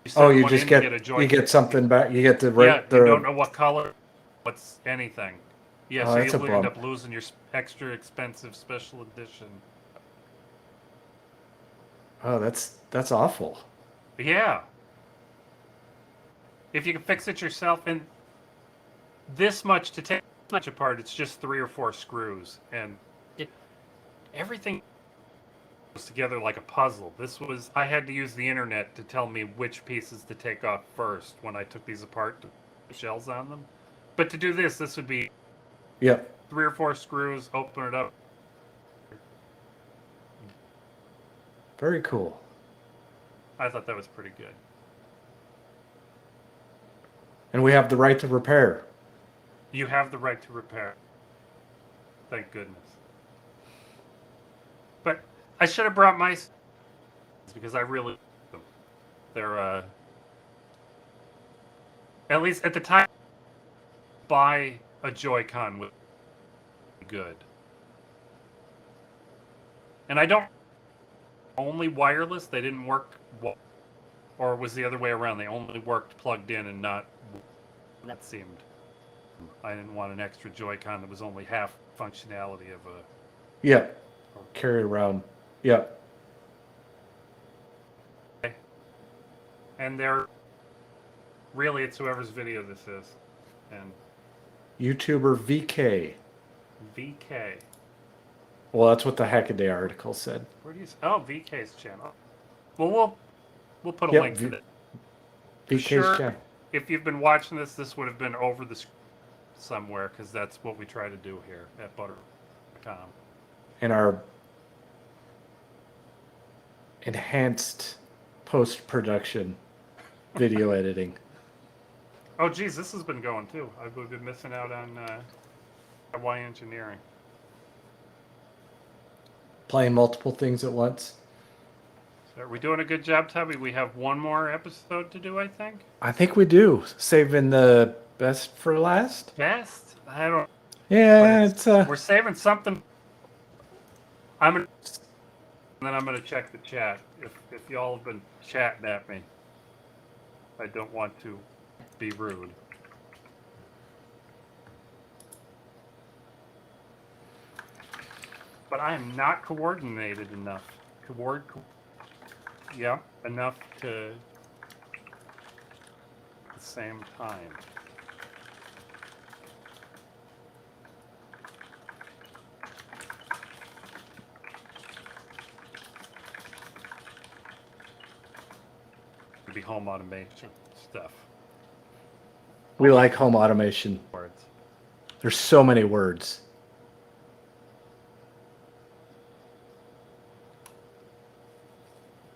You just get a Joy-Con. You get something back. You get the right. Yeah, you don't know what color, what's anything. Yeah, so that's you a end bum. up losing your extra expensive special edition. Oh, that's awful. Yeah. If you can fix it yourself, and this much to take this much apart, it's just 3 or 4 screws, and everything goes together like a puzzle. I had to use the internet to tell me which pieces to take off first when I took these apart to put shells on them. But to do this would be 3 or 4 screws, open it up. Very cool. I thought that was pretty good. And we have the right to repair. You have the right to repair. Thank goodness. But I should have brought my because I really like them. They're at least at the time buy a Joy-Con with good. And I don't only wireless, they didn't work, or was the other way around, they only worked plugged in and not, that seemed, I didn't want an extra Joy-Con that was only half functionality of a... Carry around. And they're, really it's whoever's video this is, and... YouTuber VK. VK. Well, that's what the Hackaday article said. Where do you? Oh, VK's channel. Well, we'll put a link to it. VK's channel. If you've been watching this would have been over the screen somewhere because that's what we try to do here at Butter.com. In our enhanced post-production video editing. Oh, geez, this has been going too. I've been missing out on Y engineering. Playing multiple things at once. So are we doing a good job, Tubby? We have one more episode to do, I think. I think we do. Saving the best for last. Best? I don't. Yeah, it's we're saving something. And then I'm gonna check the chat. If y'all have been chatting at me, I don't want to be rude. But I am not coordinated enough. Enough to same time. It'd be home automation stuff. We like home automation. Words. There's so many words.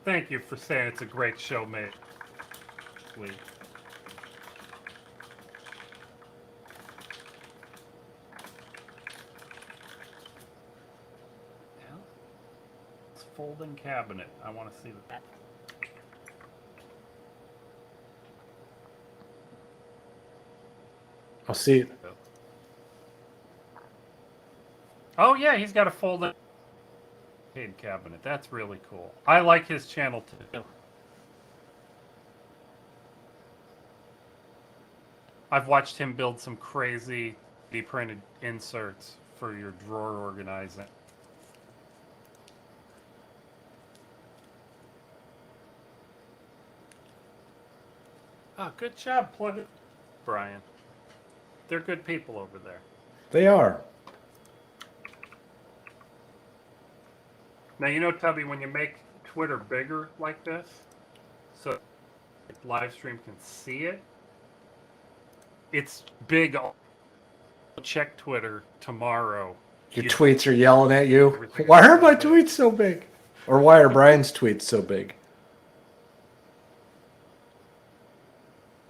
Thank you for saying it's a great show, mate. Sweet. It's folding cabinet. I want to see that. I'll see. Oh yeah, he's got a folding cabinet. That's really cool. I like his channel too. I've watched him build some crazy 3D printed inserts for your drawer organizing. Oh, good job, plug it, Brian. They're good people over there. They are. Now, you know, Tubby, when you make Twitter bigger like this, so the live stream can see it, it's big. Check Twitter tomorrow. Your tweets are yelling at you. Why are my tweets so big? Or why are Brian's tweets so big?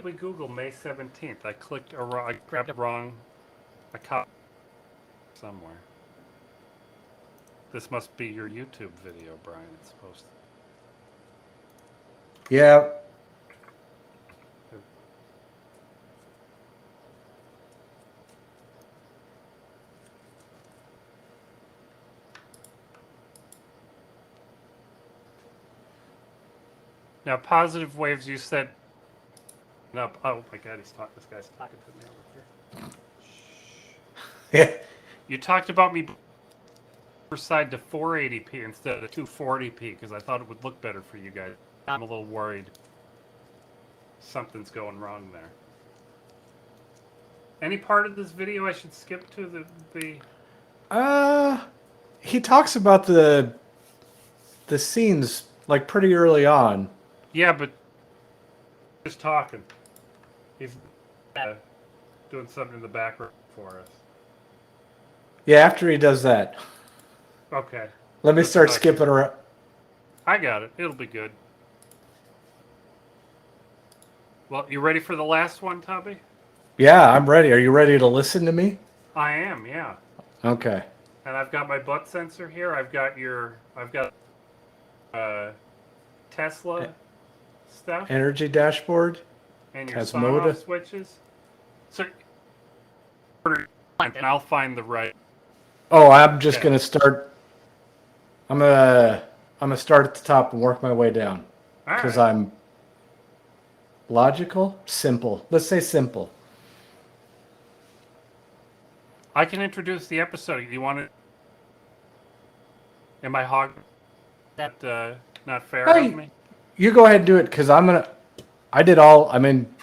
We Google May 17th. I clicked, I grabbed it wrong. I copied somewhere. This must be your YouTube video, Brian. It's supposed to. Yeah. Now, positive waves, you said. No, oh my God, this guy's talking to me over here. Yeah. You talked about me side to 480p instead of 240p because I thought it would look better for you guys. I'm a little worried something's going wrong there. Any part of this video I should skip to the he talks about the scenes like pretty early on. Yeah, but just talking. He's doing something in the background for us. Yeah, after he does that. Okay. Let me start skipping around. I got it. It'll be good. Well, you ready for the last one, Tubby? Yeah, I'm ready. Are you ready to listen to me? I am, yeah. Okay. And I've got my butt sensor here. I've got Tesla stuff. Energy dashboard. And your Tasmota on-off switches. So, and I'll find the right. Oh, I'm just gonna start. I'm gonna start at the top and work my way down because I'm logical, simple. Let's say simple. I can introduce the episode. You want it? Am I hog? That not fair of me. You go ahead and do it because I did all. I mean,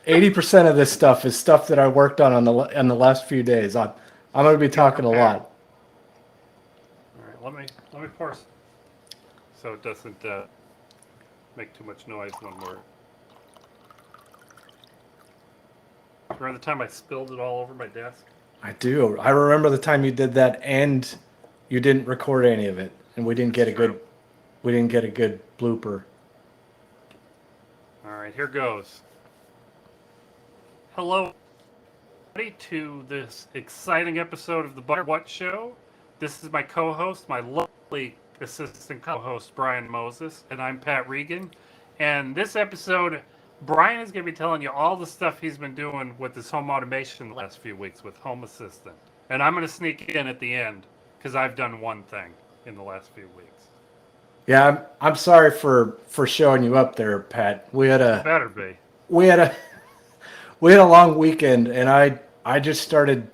80% of this stuff is stuff that I worked on the last few days. I'm gonna be talking a lot. All right, let me pour so it doesn't make too much noise when we're. Remember the time I spilled it all over my desk? I do. I remember the time you did that, and you didn't record any of it, and we didn't get a good blooper. All right, here goes. Hello, everybody, to this exciting episode of the Butter What Show. This is my co-host, my lovely assistant co-host, Brian Moses, and I'm Pat Regan. And this episode, Brian is going to be telling you all the stuff he's been doing with his home automation the last few weeks with Home Assistant. And I'm going to sneak in at the end because I've done one thing in the last few weeks. Yeah, I'm sorry for showing you up there, Pat. We had a Better be. We had a long weekend, and I just started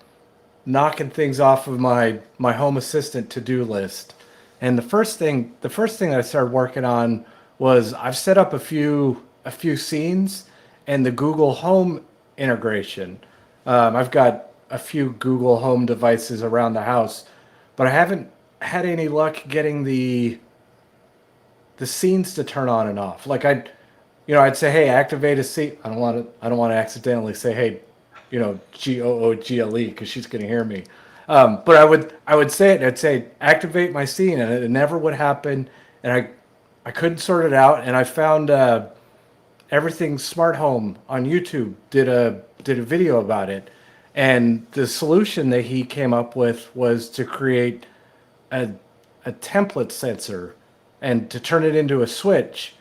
knocking things off of my Home Assistant to-do list. And the first thing that I started working on was I've set up a few scenes, and the Google Home integration. I've got a few Google Home devices around the house, but I haven't had any luck getting the scenes to turn on and off. Like I'd say, hey, activate a scene. I don't want to accidentally say, hey, GOOGLE, because she's going to hear me. But I would say it. I'd say activate my scene, and it never would happen. And I couldn't sort it out. And I found Everything Smart Home on YouTube did a video about it. And the solution that he came up with was to create a template sensor and to turn it into a switch.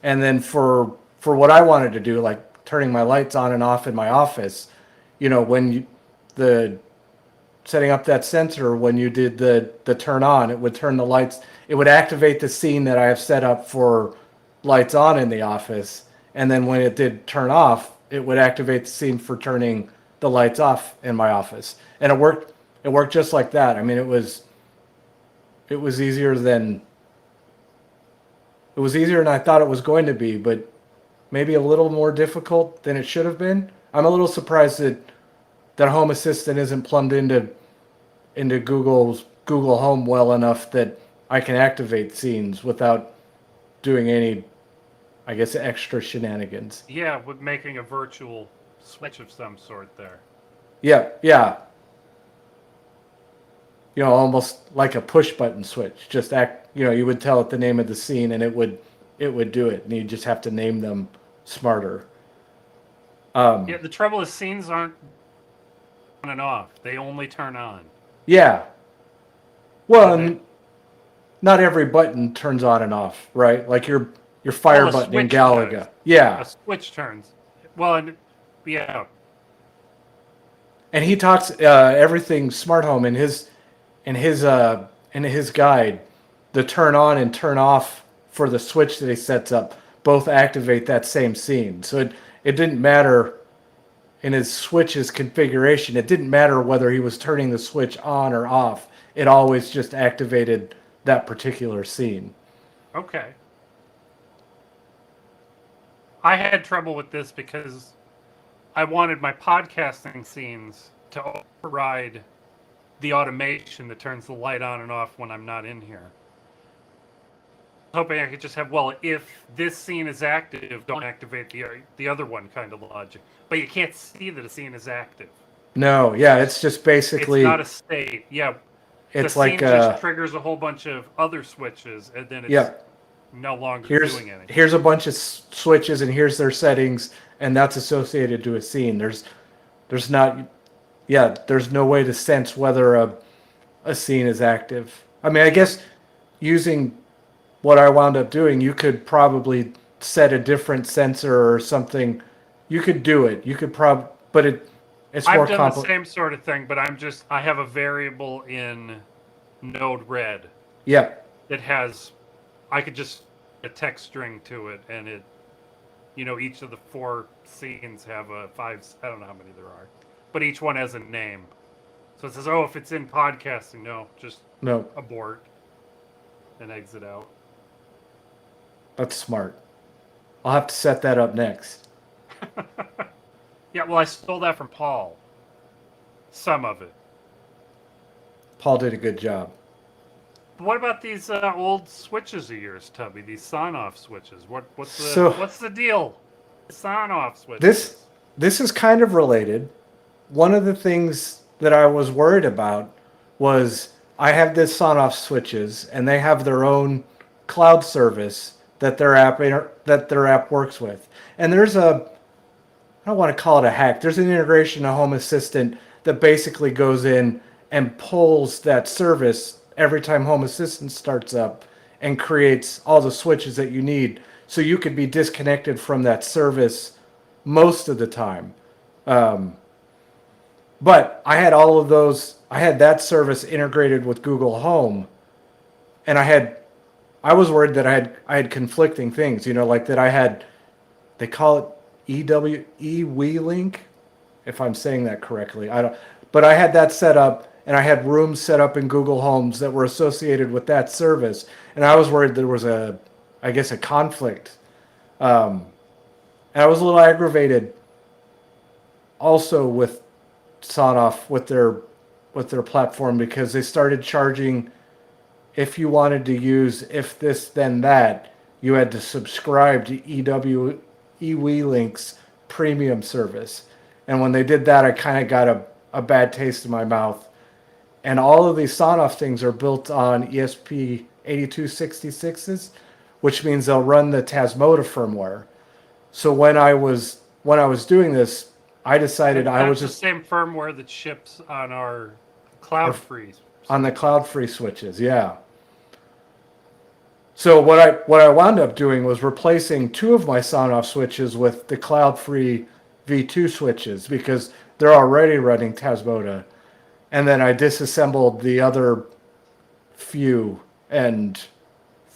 And then for what I wanted to do, like turning my lights on and off in my office, the setting up that sensor, when you did the turn on, it would turn the lights, it would activate the scene that I have set up for lights on in the office. And then when it did turn off, it would activate the scene for turning the lights off in my office. And it worked just like that. I mean, it was easier than I thought it was going to be, but maybe a little more difficult than it should have been. I'm a little surprised that Home Assistant isn't plumbed into Google Home well enough that I can activate scenes without doing any, I guess, extra shenanigans. Yeah, with making a virtual switch of some sort there. Yeah. Almost like a push button switch. Just you would tell it the name of the scene and it would do it, and you just have to name them smarter. Yeah, the trouble is scenes aren't on and off. They only turn on. Yeah. Well, and not every button turns on and off, right? Like your fire button in Galaga. Does. Yeah. A switch turns. Well, yeah. And he talks everything Smart Home in his guide. The turn on and turn off for the switch that he sets up both activate that same scene. So it didn't matter in his switch's configuration. It didn't matter whether he was turning the switch on or off. It always just activated that particular scene. Okay. I had trouble with this because I wanted my podcasting scenes to override the automation that turns the light on and off when I'm not in here. Hoping I could just have, if this scene is active, don't activate the other one kind of logic. But you can't see that a scene is active. No, yeah, it's just basically... It's not a state, yeah. It's the scene just triggers a whole bunch of other switches, and then it's no longer doing anything. Here's a bunch of switches, and here's their settings, and that's associated to a scene. There's no way to sense whether a scene is active. I mean, I guess using what I wound up doing, you could probably set a different sensor or something. You could do it. You could but it's more complicated. I've done the same sort of thing, but I have a variable in Node-RED. Yeah. I could just a text string to it, and it, each of the 4 scenes have a 5. I don't know how many there are, but each one has a name. So it says, if it's in podcasting, no, abort and exit out. That's smart. I'll have to set that up next. Yeah, well, I stole that from Paul. Some of it. Paul did a good job. What about these old switches of yours, Tubby? These sign-off switches. What's the deal? Sign-off switches. This is kind of related. One of the things that I was worried about was I have this sign-off switches, and they have their own cloud service that their app works with. And there's I don't want to call it a hack. There's an integration to Home Assistant that basically goes in and pulls that service every time Home Assistant starts up and creates all the switches that you need. So you could be disconnected from that service most of the time. But I had all of those. I had that service integrated with Google Home, and I was worried that I had conflicting things, like that I had, they call it eWeLink, if I'm saying that correctly. But I had that set up, and I had rooms set up in Google Homes that were associated with that service, and I was worried there was a conflict. And I was a little aggravated also with Sonoff with their platform because they started charging if you wanted to use if this then that, you had to subscribe to eWeLink's premium service. And when they did that, I kind of got a bad taste in my mouth. And all of these Sonoff things are built on ESP 8266s, which means they'll run the Tasmota firmware. So when I was doing this, I decided I was That's the just same firmware that ships on our cloud freeze. on the cloud free switches, yeah. So what I wound up doing was replacing two of my Sonoff switches with the cloud free V2 switches because they're already running Tasmota. And then I disassembled the other few and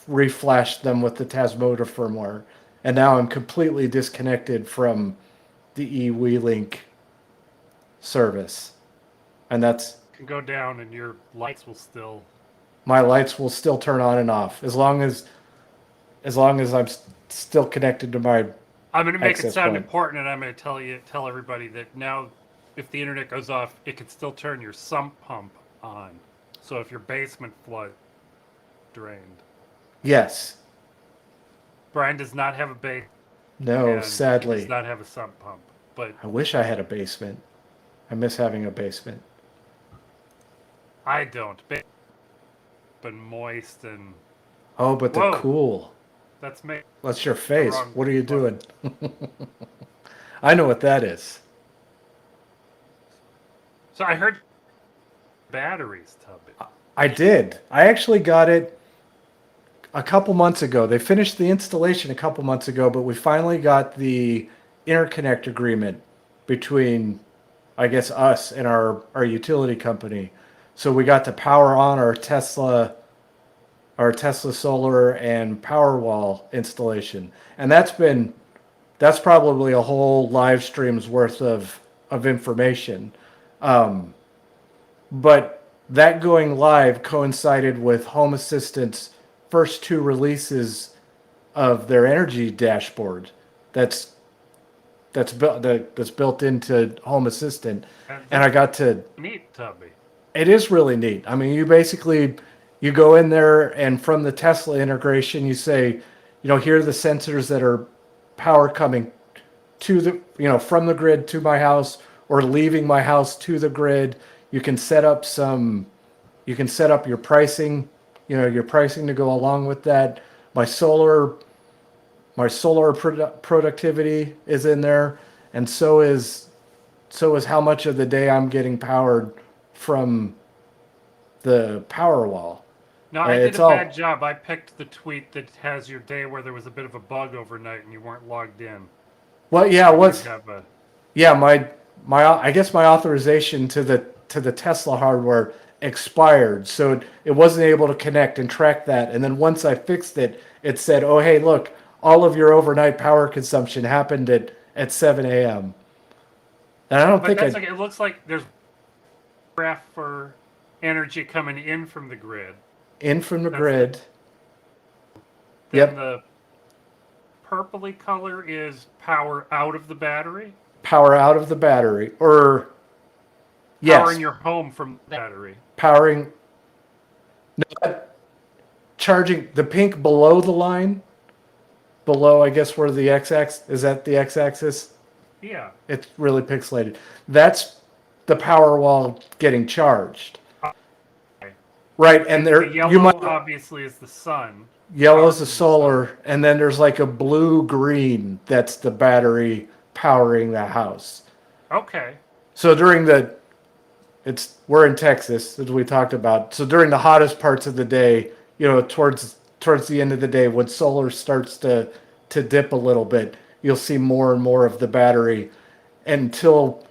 reflashed them with the Tasmota firmware. And now I'm completely disconnected from the eWeLink service. And that's Can go down and your lights will still. my lights will still turn on and off as long as I'm still connected to my I'm going to make it access sound point. important, and I'm going to tell everybody that now, if the internet goes off, it can still turn your sump pump on. So if your basement flood drained, Yes. Brian does not have a basement. No, and sadly. he does not have a sump pump. But I wish I had a basement. I miss having a basement. I don't. But moist and Oh, but they're Whoa. cool. that's me. That's your face. Wrong What are you doing? button. I know what that is. So I heard batteries, Tubby. I did. I actually got it a couple months ago. They finished the installation a couple months ago, but we finally got the interconnect agreement between, I guess, us and our utility company. So we got to power on our Tesla solar and Powerwall installation. And that's probably a whole live stream's worth of information. But that going live coincided with Home Assistant's first two releases of their energy dashboard. That's built into Home Assistant, and I got to. Neat, Tubby. It is really neat. I mean, you go in there, and from the Tesla integration, you say, here are the sensors that are power coming to the, from the grid to my house or leaving my house to the grid. You can set up your pricing, your pricing to go along with that. My solar productivity is in there, and so is how much of the day I'm getting powered from the Powerwall. No, I did It's a all- bad job. I picked the tweet that has your day where there was a bit of a bug overnight and you weren't logged in. Well, yeah, You what's have a- yeah, my I guess my authorization to the Tesla hardware expired, so it wasn't able to connect and track that. And then once I fixed it, it said, "Oh, hey, look, all of your overnight power consumption happened at 7 a.m." And I don't But think that's okay. It looks like there's a graph for energy coming in from the grid. in from the That's grid. Then Yep, the purpley color is power out of the battery. power out of the battery, or yes, Powering your home from the battery. powering. No, charging the pink below the line, below I guess where the x-axis is. That the x-axis. Yeah. It's really pixelated. That's the Powerwall getting charged. Okay. Right, and there The yellow you might obviously is the sun. yellow's Power the from solar, and then there's like a blue-green that's the battery powering the house. Okay. So we're in Texas, as we talked about. So during the hottest parts of the day, towards the end of the day, when solar starts to dip a little bit, you'll see more and more of the battery until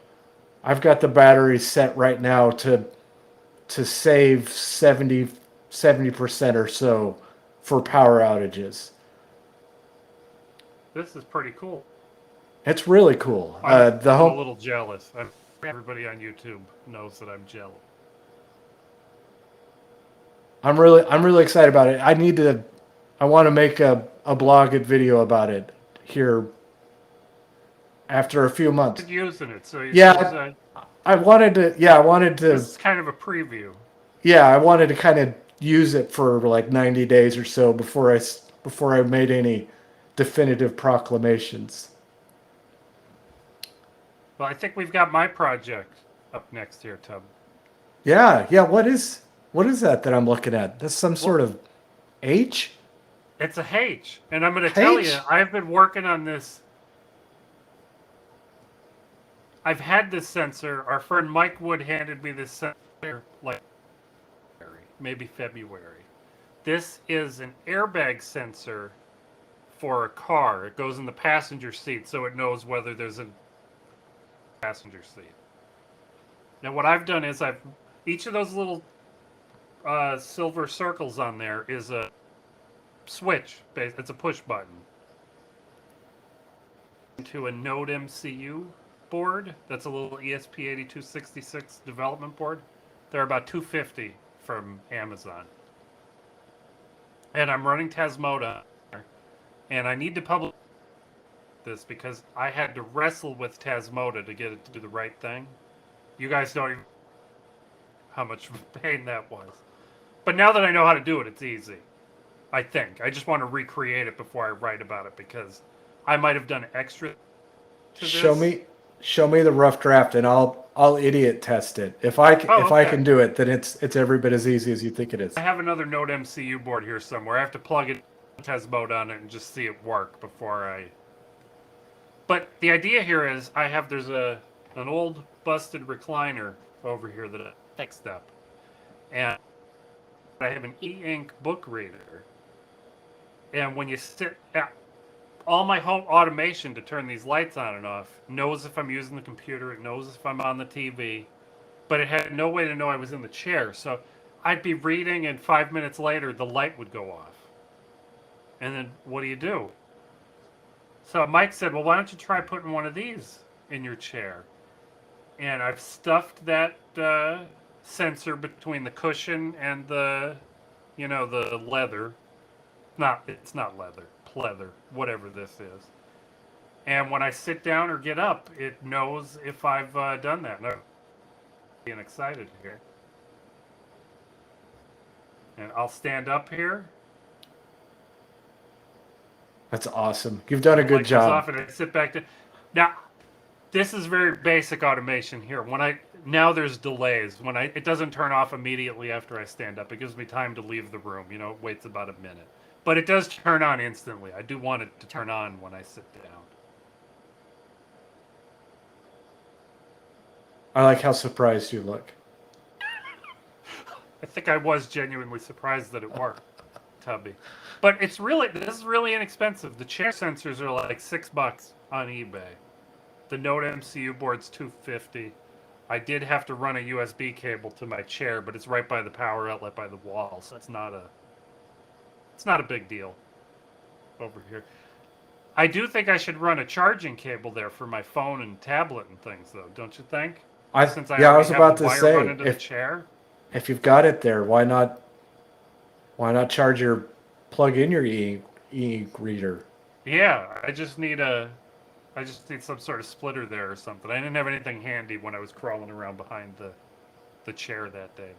I've got the battery set right now to save 70% or so for power outages. This is pretty cool. It's really cool. I'm The a home little jealous. Everybody on YouTube knows that I'm jealous. I'm really excited about it. I want to make a blogged video about it here after a few months. Using it, so Yeah, I wanted to. Yeah, I wanted to. this is kind of a preview. Yeah, I wanted to kind of use it for like 90 days or so before I made any definitive proclamations. Well, I think we've got my project up next here, Tub. Yeah, yeah. What is that I'm looking at? That's some sort of H? It's a H, and I'm going to tell you, H? I've been working on this. I've had this sensor. Our friend Mike Wood handed me this sensor like maybe February. This is an airbag sensor for a car. It goes in the passenger seat, so it knows whether there's a passenger seat. Now, what I've done is each of those little silver circles on there is a switch. It's a push button to a Node MCU board. That's a little ESP8266 development board. They're about $250 from Amazon. And I'm running Tasmota, and I need to publish this because I had to wrestle with Tasmota to get it to do the right thing. You guys don't even know how much of a pain that was. But now that I know how to do it, it's easy. I think. I just want to recreate it before I write about it because I might have done extra to this. Show me the rough draft, and I'll idiot test it. If I can do it, then it's every bit as easy as you think it is. I have another Node MCU board here somewhere. I have to plug it, Tasmota on it, and just see it work before I. But the idea here is there's an old busted recliner over here that I fixed up, and I have an e-ink book reader. And when you sit, all my home automation to turn these lights on and off knows if I'm using the computer, it knows if I'm on the TV, but it had no way to know I was in the chair. So I'd be reading, and 5 minutes later, the light would go off. And then what do you do? So Mike said, well, why don't you try putting one of these in your chair? And I've stuffed that sensor between the cushion and the leather. It's not leather, pleather, whatever this is. And when I sit down or get up, it knows if I've done that. And I'm being excited here. And I'll stand up here. That's awesome. You've done a good job. Off and I sit back down. Now, this is very basic automation here. Now there's delays. It doesn't turn off immediately after I stand up. It gives me time to leave the room. It waits about a minute. But it does turn on instantly. I do want it to turn on when I sit down. I like how surprised you look. I think I was genuinely surprised that it worked, Tubby. But this is really inexpensive. The chair sensors are like $6 on eBay. The Node MCU board's $250. I did have to run a USB cable to my chair, but it's right by the power outlet by the wall, so it's not a big deal over here. I do think I should run a charging cable there for my phone and tablet and things, though. Don't you think? I was about to say, the chair. If you've got it there, why not plug in your e-ink reader? Yeah, I just need some sort of splitter there or something. I didn't have anything handy when I was crawling around behind the chair that day.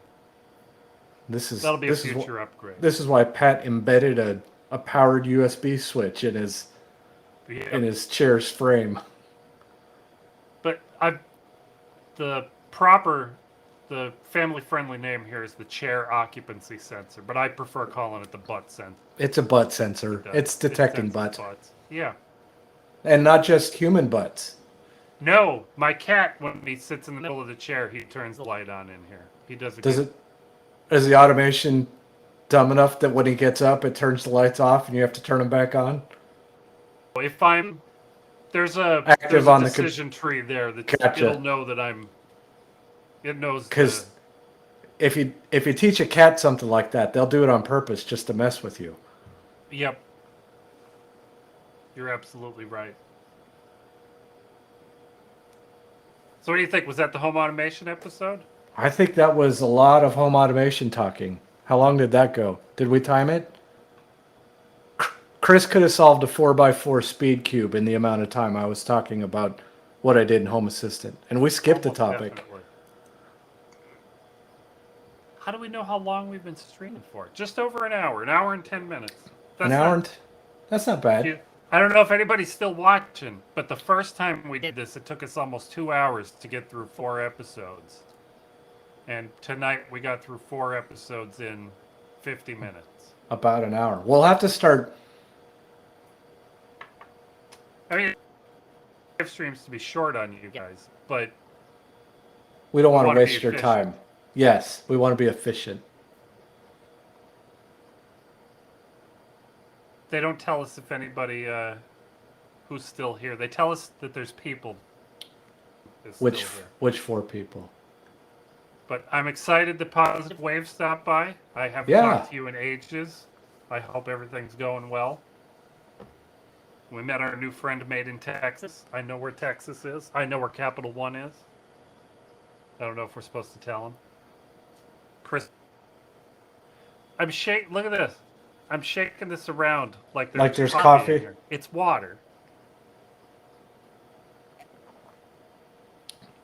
That'll be a future upgrade. This is why Pat embedded a powered USB switch in his chair's frame. But the family-friendly name here is the chair occupancy sensor, but I prefer calling it the butt sensor. It's a butt sensor. It's detecting butts. Yeah. And not just human butts. No, my cat, when he sits in the middle of the chair, he turns the light on in here. He does it. Is the automation dumb enough that when he gets up, it turns the lights off and you have to turn them back on? If there's a decision tree there that it'll know that it knows. Because if you teach a cat something like that, they'll do it on purpose just to mess with you. Yep. You're absolutely right. So what do you think? Was that the home automation episode? I think that was a lot of home automation talking. How long did that go? Did we time it? Chris could have solved a 4x4 speed cube in the amount of time I was talking about what I did in Home Assistant. And we skipped the Almost topic. definitely. How do we know how long we've been streaming for? Just over an hour and 10 minutes. An hour and... That's not bad. I don't know if anybody's still watching, but the first time we did this, it took us almost 2 hours to get through 4 episodes. And tonight we got through 4 episodes in 50 minutes. About an hour. We'll have to start... I mean, live streams to be short on you guys, but... We don't want to waste your time. Yes, we want to be efficient. They don't tell us if anybody who's still here. They tell us that there's people. Which 4 people? But I'm excited that Positive Wave stopped by. I haven't talked to you in ages. I hope everything's going well. We met our new friend made in Texas. I know where Texas is. I know where Capital One is. I don't know if we're supposed to tell him. Chris, I'm shaking. Look at this. I'm shaking this around like there's coffee. In here. It's water.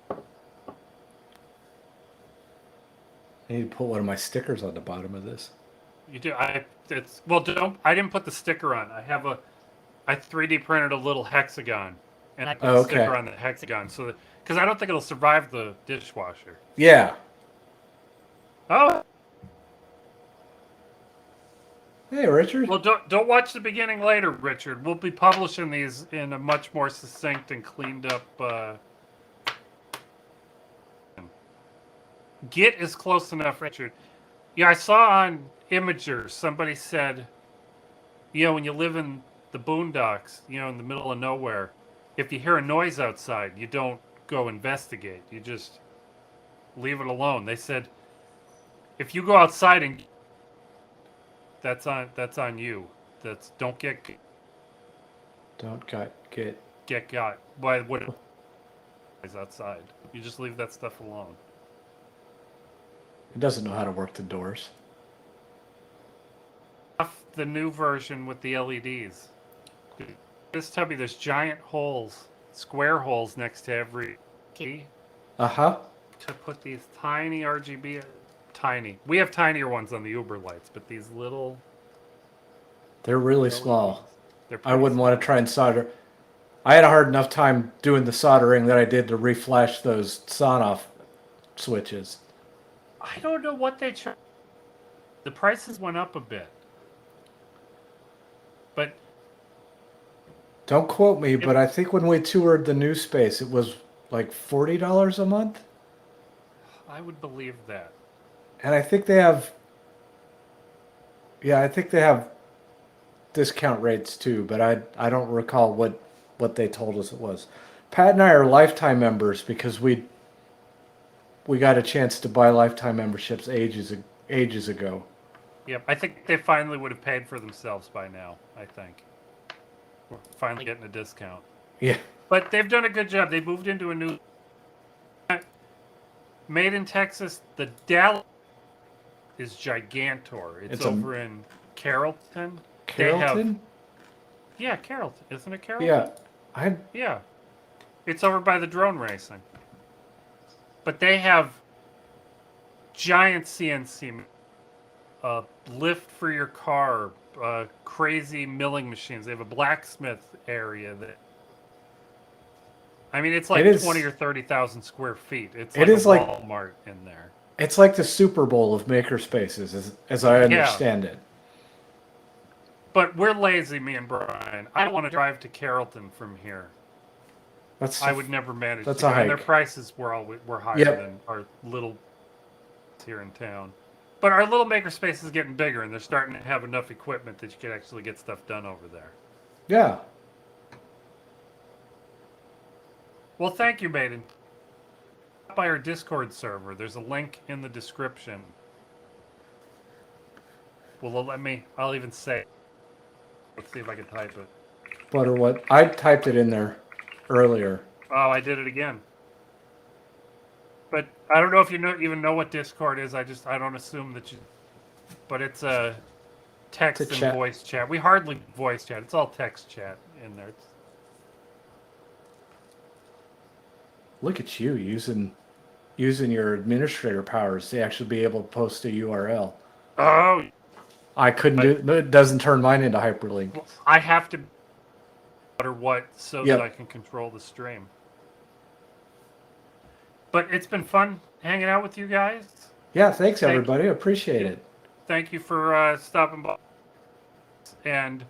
I need to put one of my stickers on the bottom of this. You do. I didn't put the sticker on. I 3D printed a little hexagon, and I put a sticker on the hexagon because I don't think it'll survive the dishwasher. Yeah. Oh. Hey, Richard. Well, don't watch the beginning later, Richard. We'll be publishing these in a much more succinct and cleaned up. Git is close enough, Richard. Yeah, I saw on Imager somebody said, when you live in the boondocks, in the middle of nowhere, if you hear a noise outside, you don't go investigate. You just leave it alone. They said, if you go outside and that's on you. Don't get got by what is outside. You just leave that stuff alone. It doesn't know how to work the doors. The new version with the LEDs. This Tubby, there's giant holes, square holes next to every key. To put these tiny RGB. Tiny. We have tinier ones on the Uber lights, but these little... They're really small. I wouldn't want to try and solder. I had a hard enough time doing the soldering that I did to reflash those Sonoff switches. I don't know what they charge. The prices went up a bit. But... Don't quote me, but I think when we toured the new space, it was like $40 a month? I would believe that. And I think they have... Yeah, I think they have discount rates too, but I don't recall what they told us it was. Pat and I are lifetime members because we got a chance to buy lifetime memberships ages ago. Yep, I think they finally would have paid for themselves by now, I think. We're finally getting a discount. Yeah. But they've done a good job. They moved into a new... Made in Texas, the Dallas is gigantor. It's over in Carrollton. Carrollton? Yeah, Carrollton. Isn't it Carrollton? Yeah. Yeah. It's over by the drone racing. But they have giant CNC, lift for your car, crazy milling machines. They have a blacksmith area that... I mean, it's like 20 or 30,000 square feet. It's like a Walmart in there. It's like the Super Bowl of makerspaces, as I understand it. But we're lazy, me and Brian. I don't want to drive to Carrollton from here. I would never manage. That's a hike. And their prices were higher than our little here in town. But our little makerspace is getting bigger, and they're starting to have enough equipment that you can actually get stuff done over there. Yeah. Well, thank you, Maiden. By our Discord server. There's a link in the description. Well, I'll even say. Let's see if I can type it. What or what? I typed it in there earlier. Oh, I did it again. But I don't know if you even know what Discord is. I don't assume that you. But it's text and chat. voice chat. We hardly voice chat. It's all text chat in there. Look at you using your administrator powers to actually be able to post a URL. Oh, I couldn't do it. Doesn't turn mine into hyperlink. well, I have to no matter what so Yep. that I can control the stream. But it's been fun hanging out with you guys. Yeah, thanks Thank everybody. I appreciate it. Thank you for stopping by. And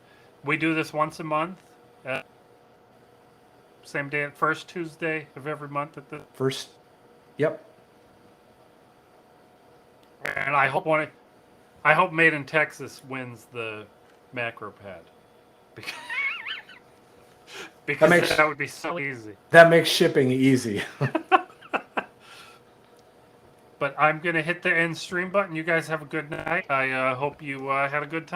we do this once a month. Same day, first Tuesday of every month at the. First, yep. And I hope Made in Texas wins the macro pad. Because that would be so easy. That makes shipping easy. But I'm going to hit the end stream button. You guys have a good night. I hope you had a good time.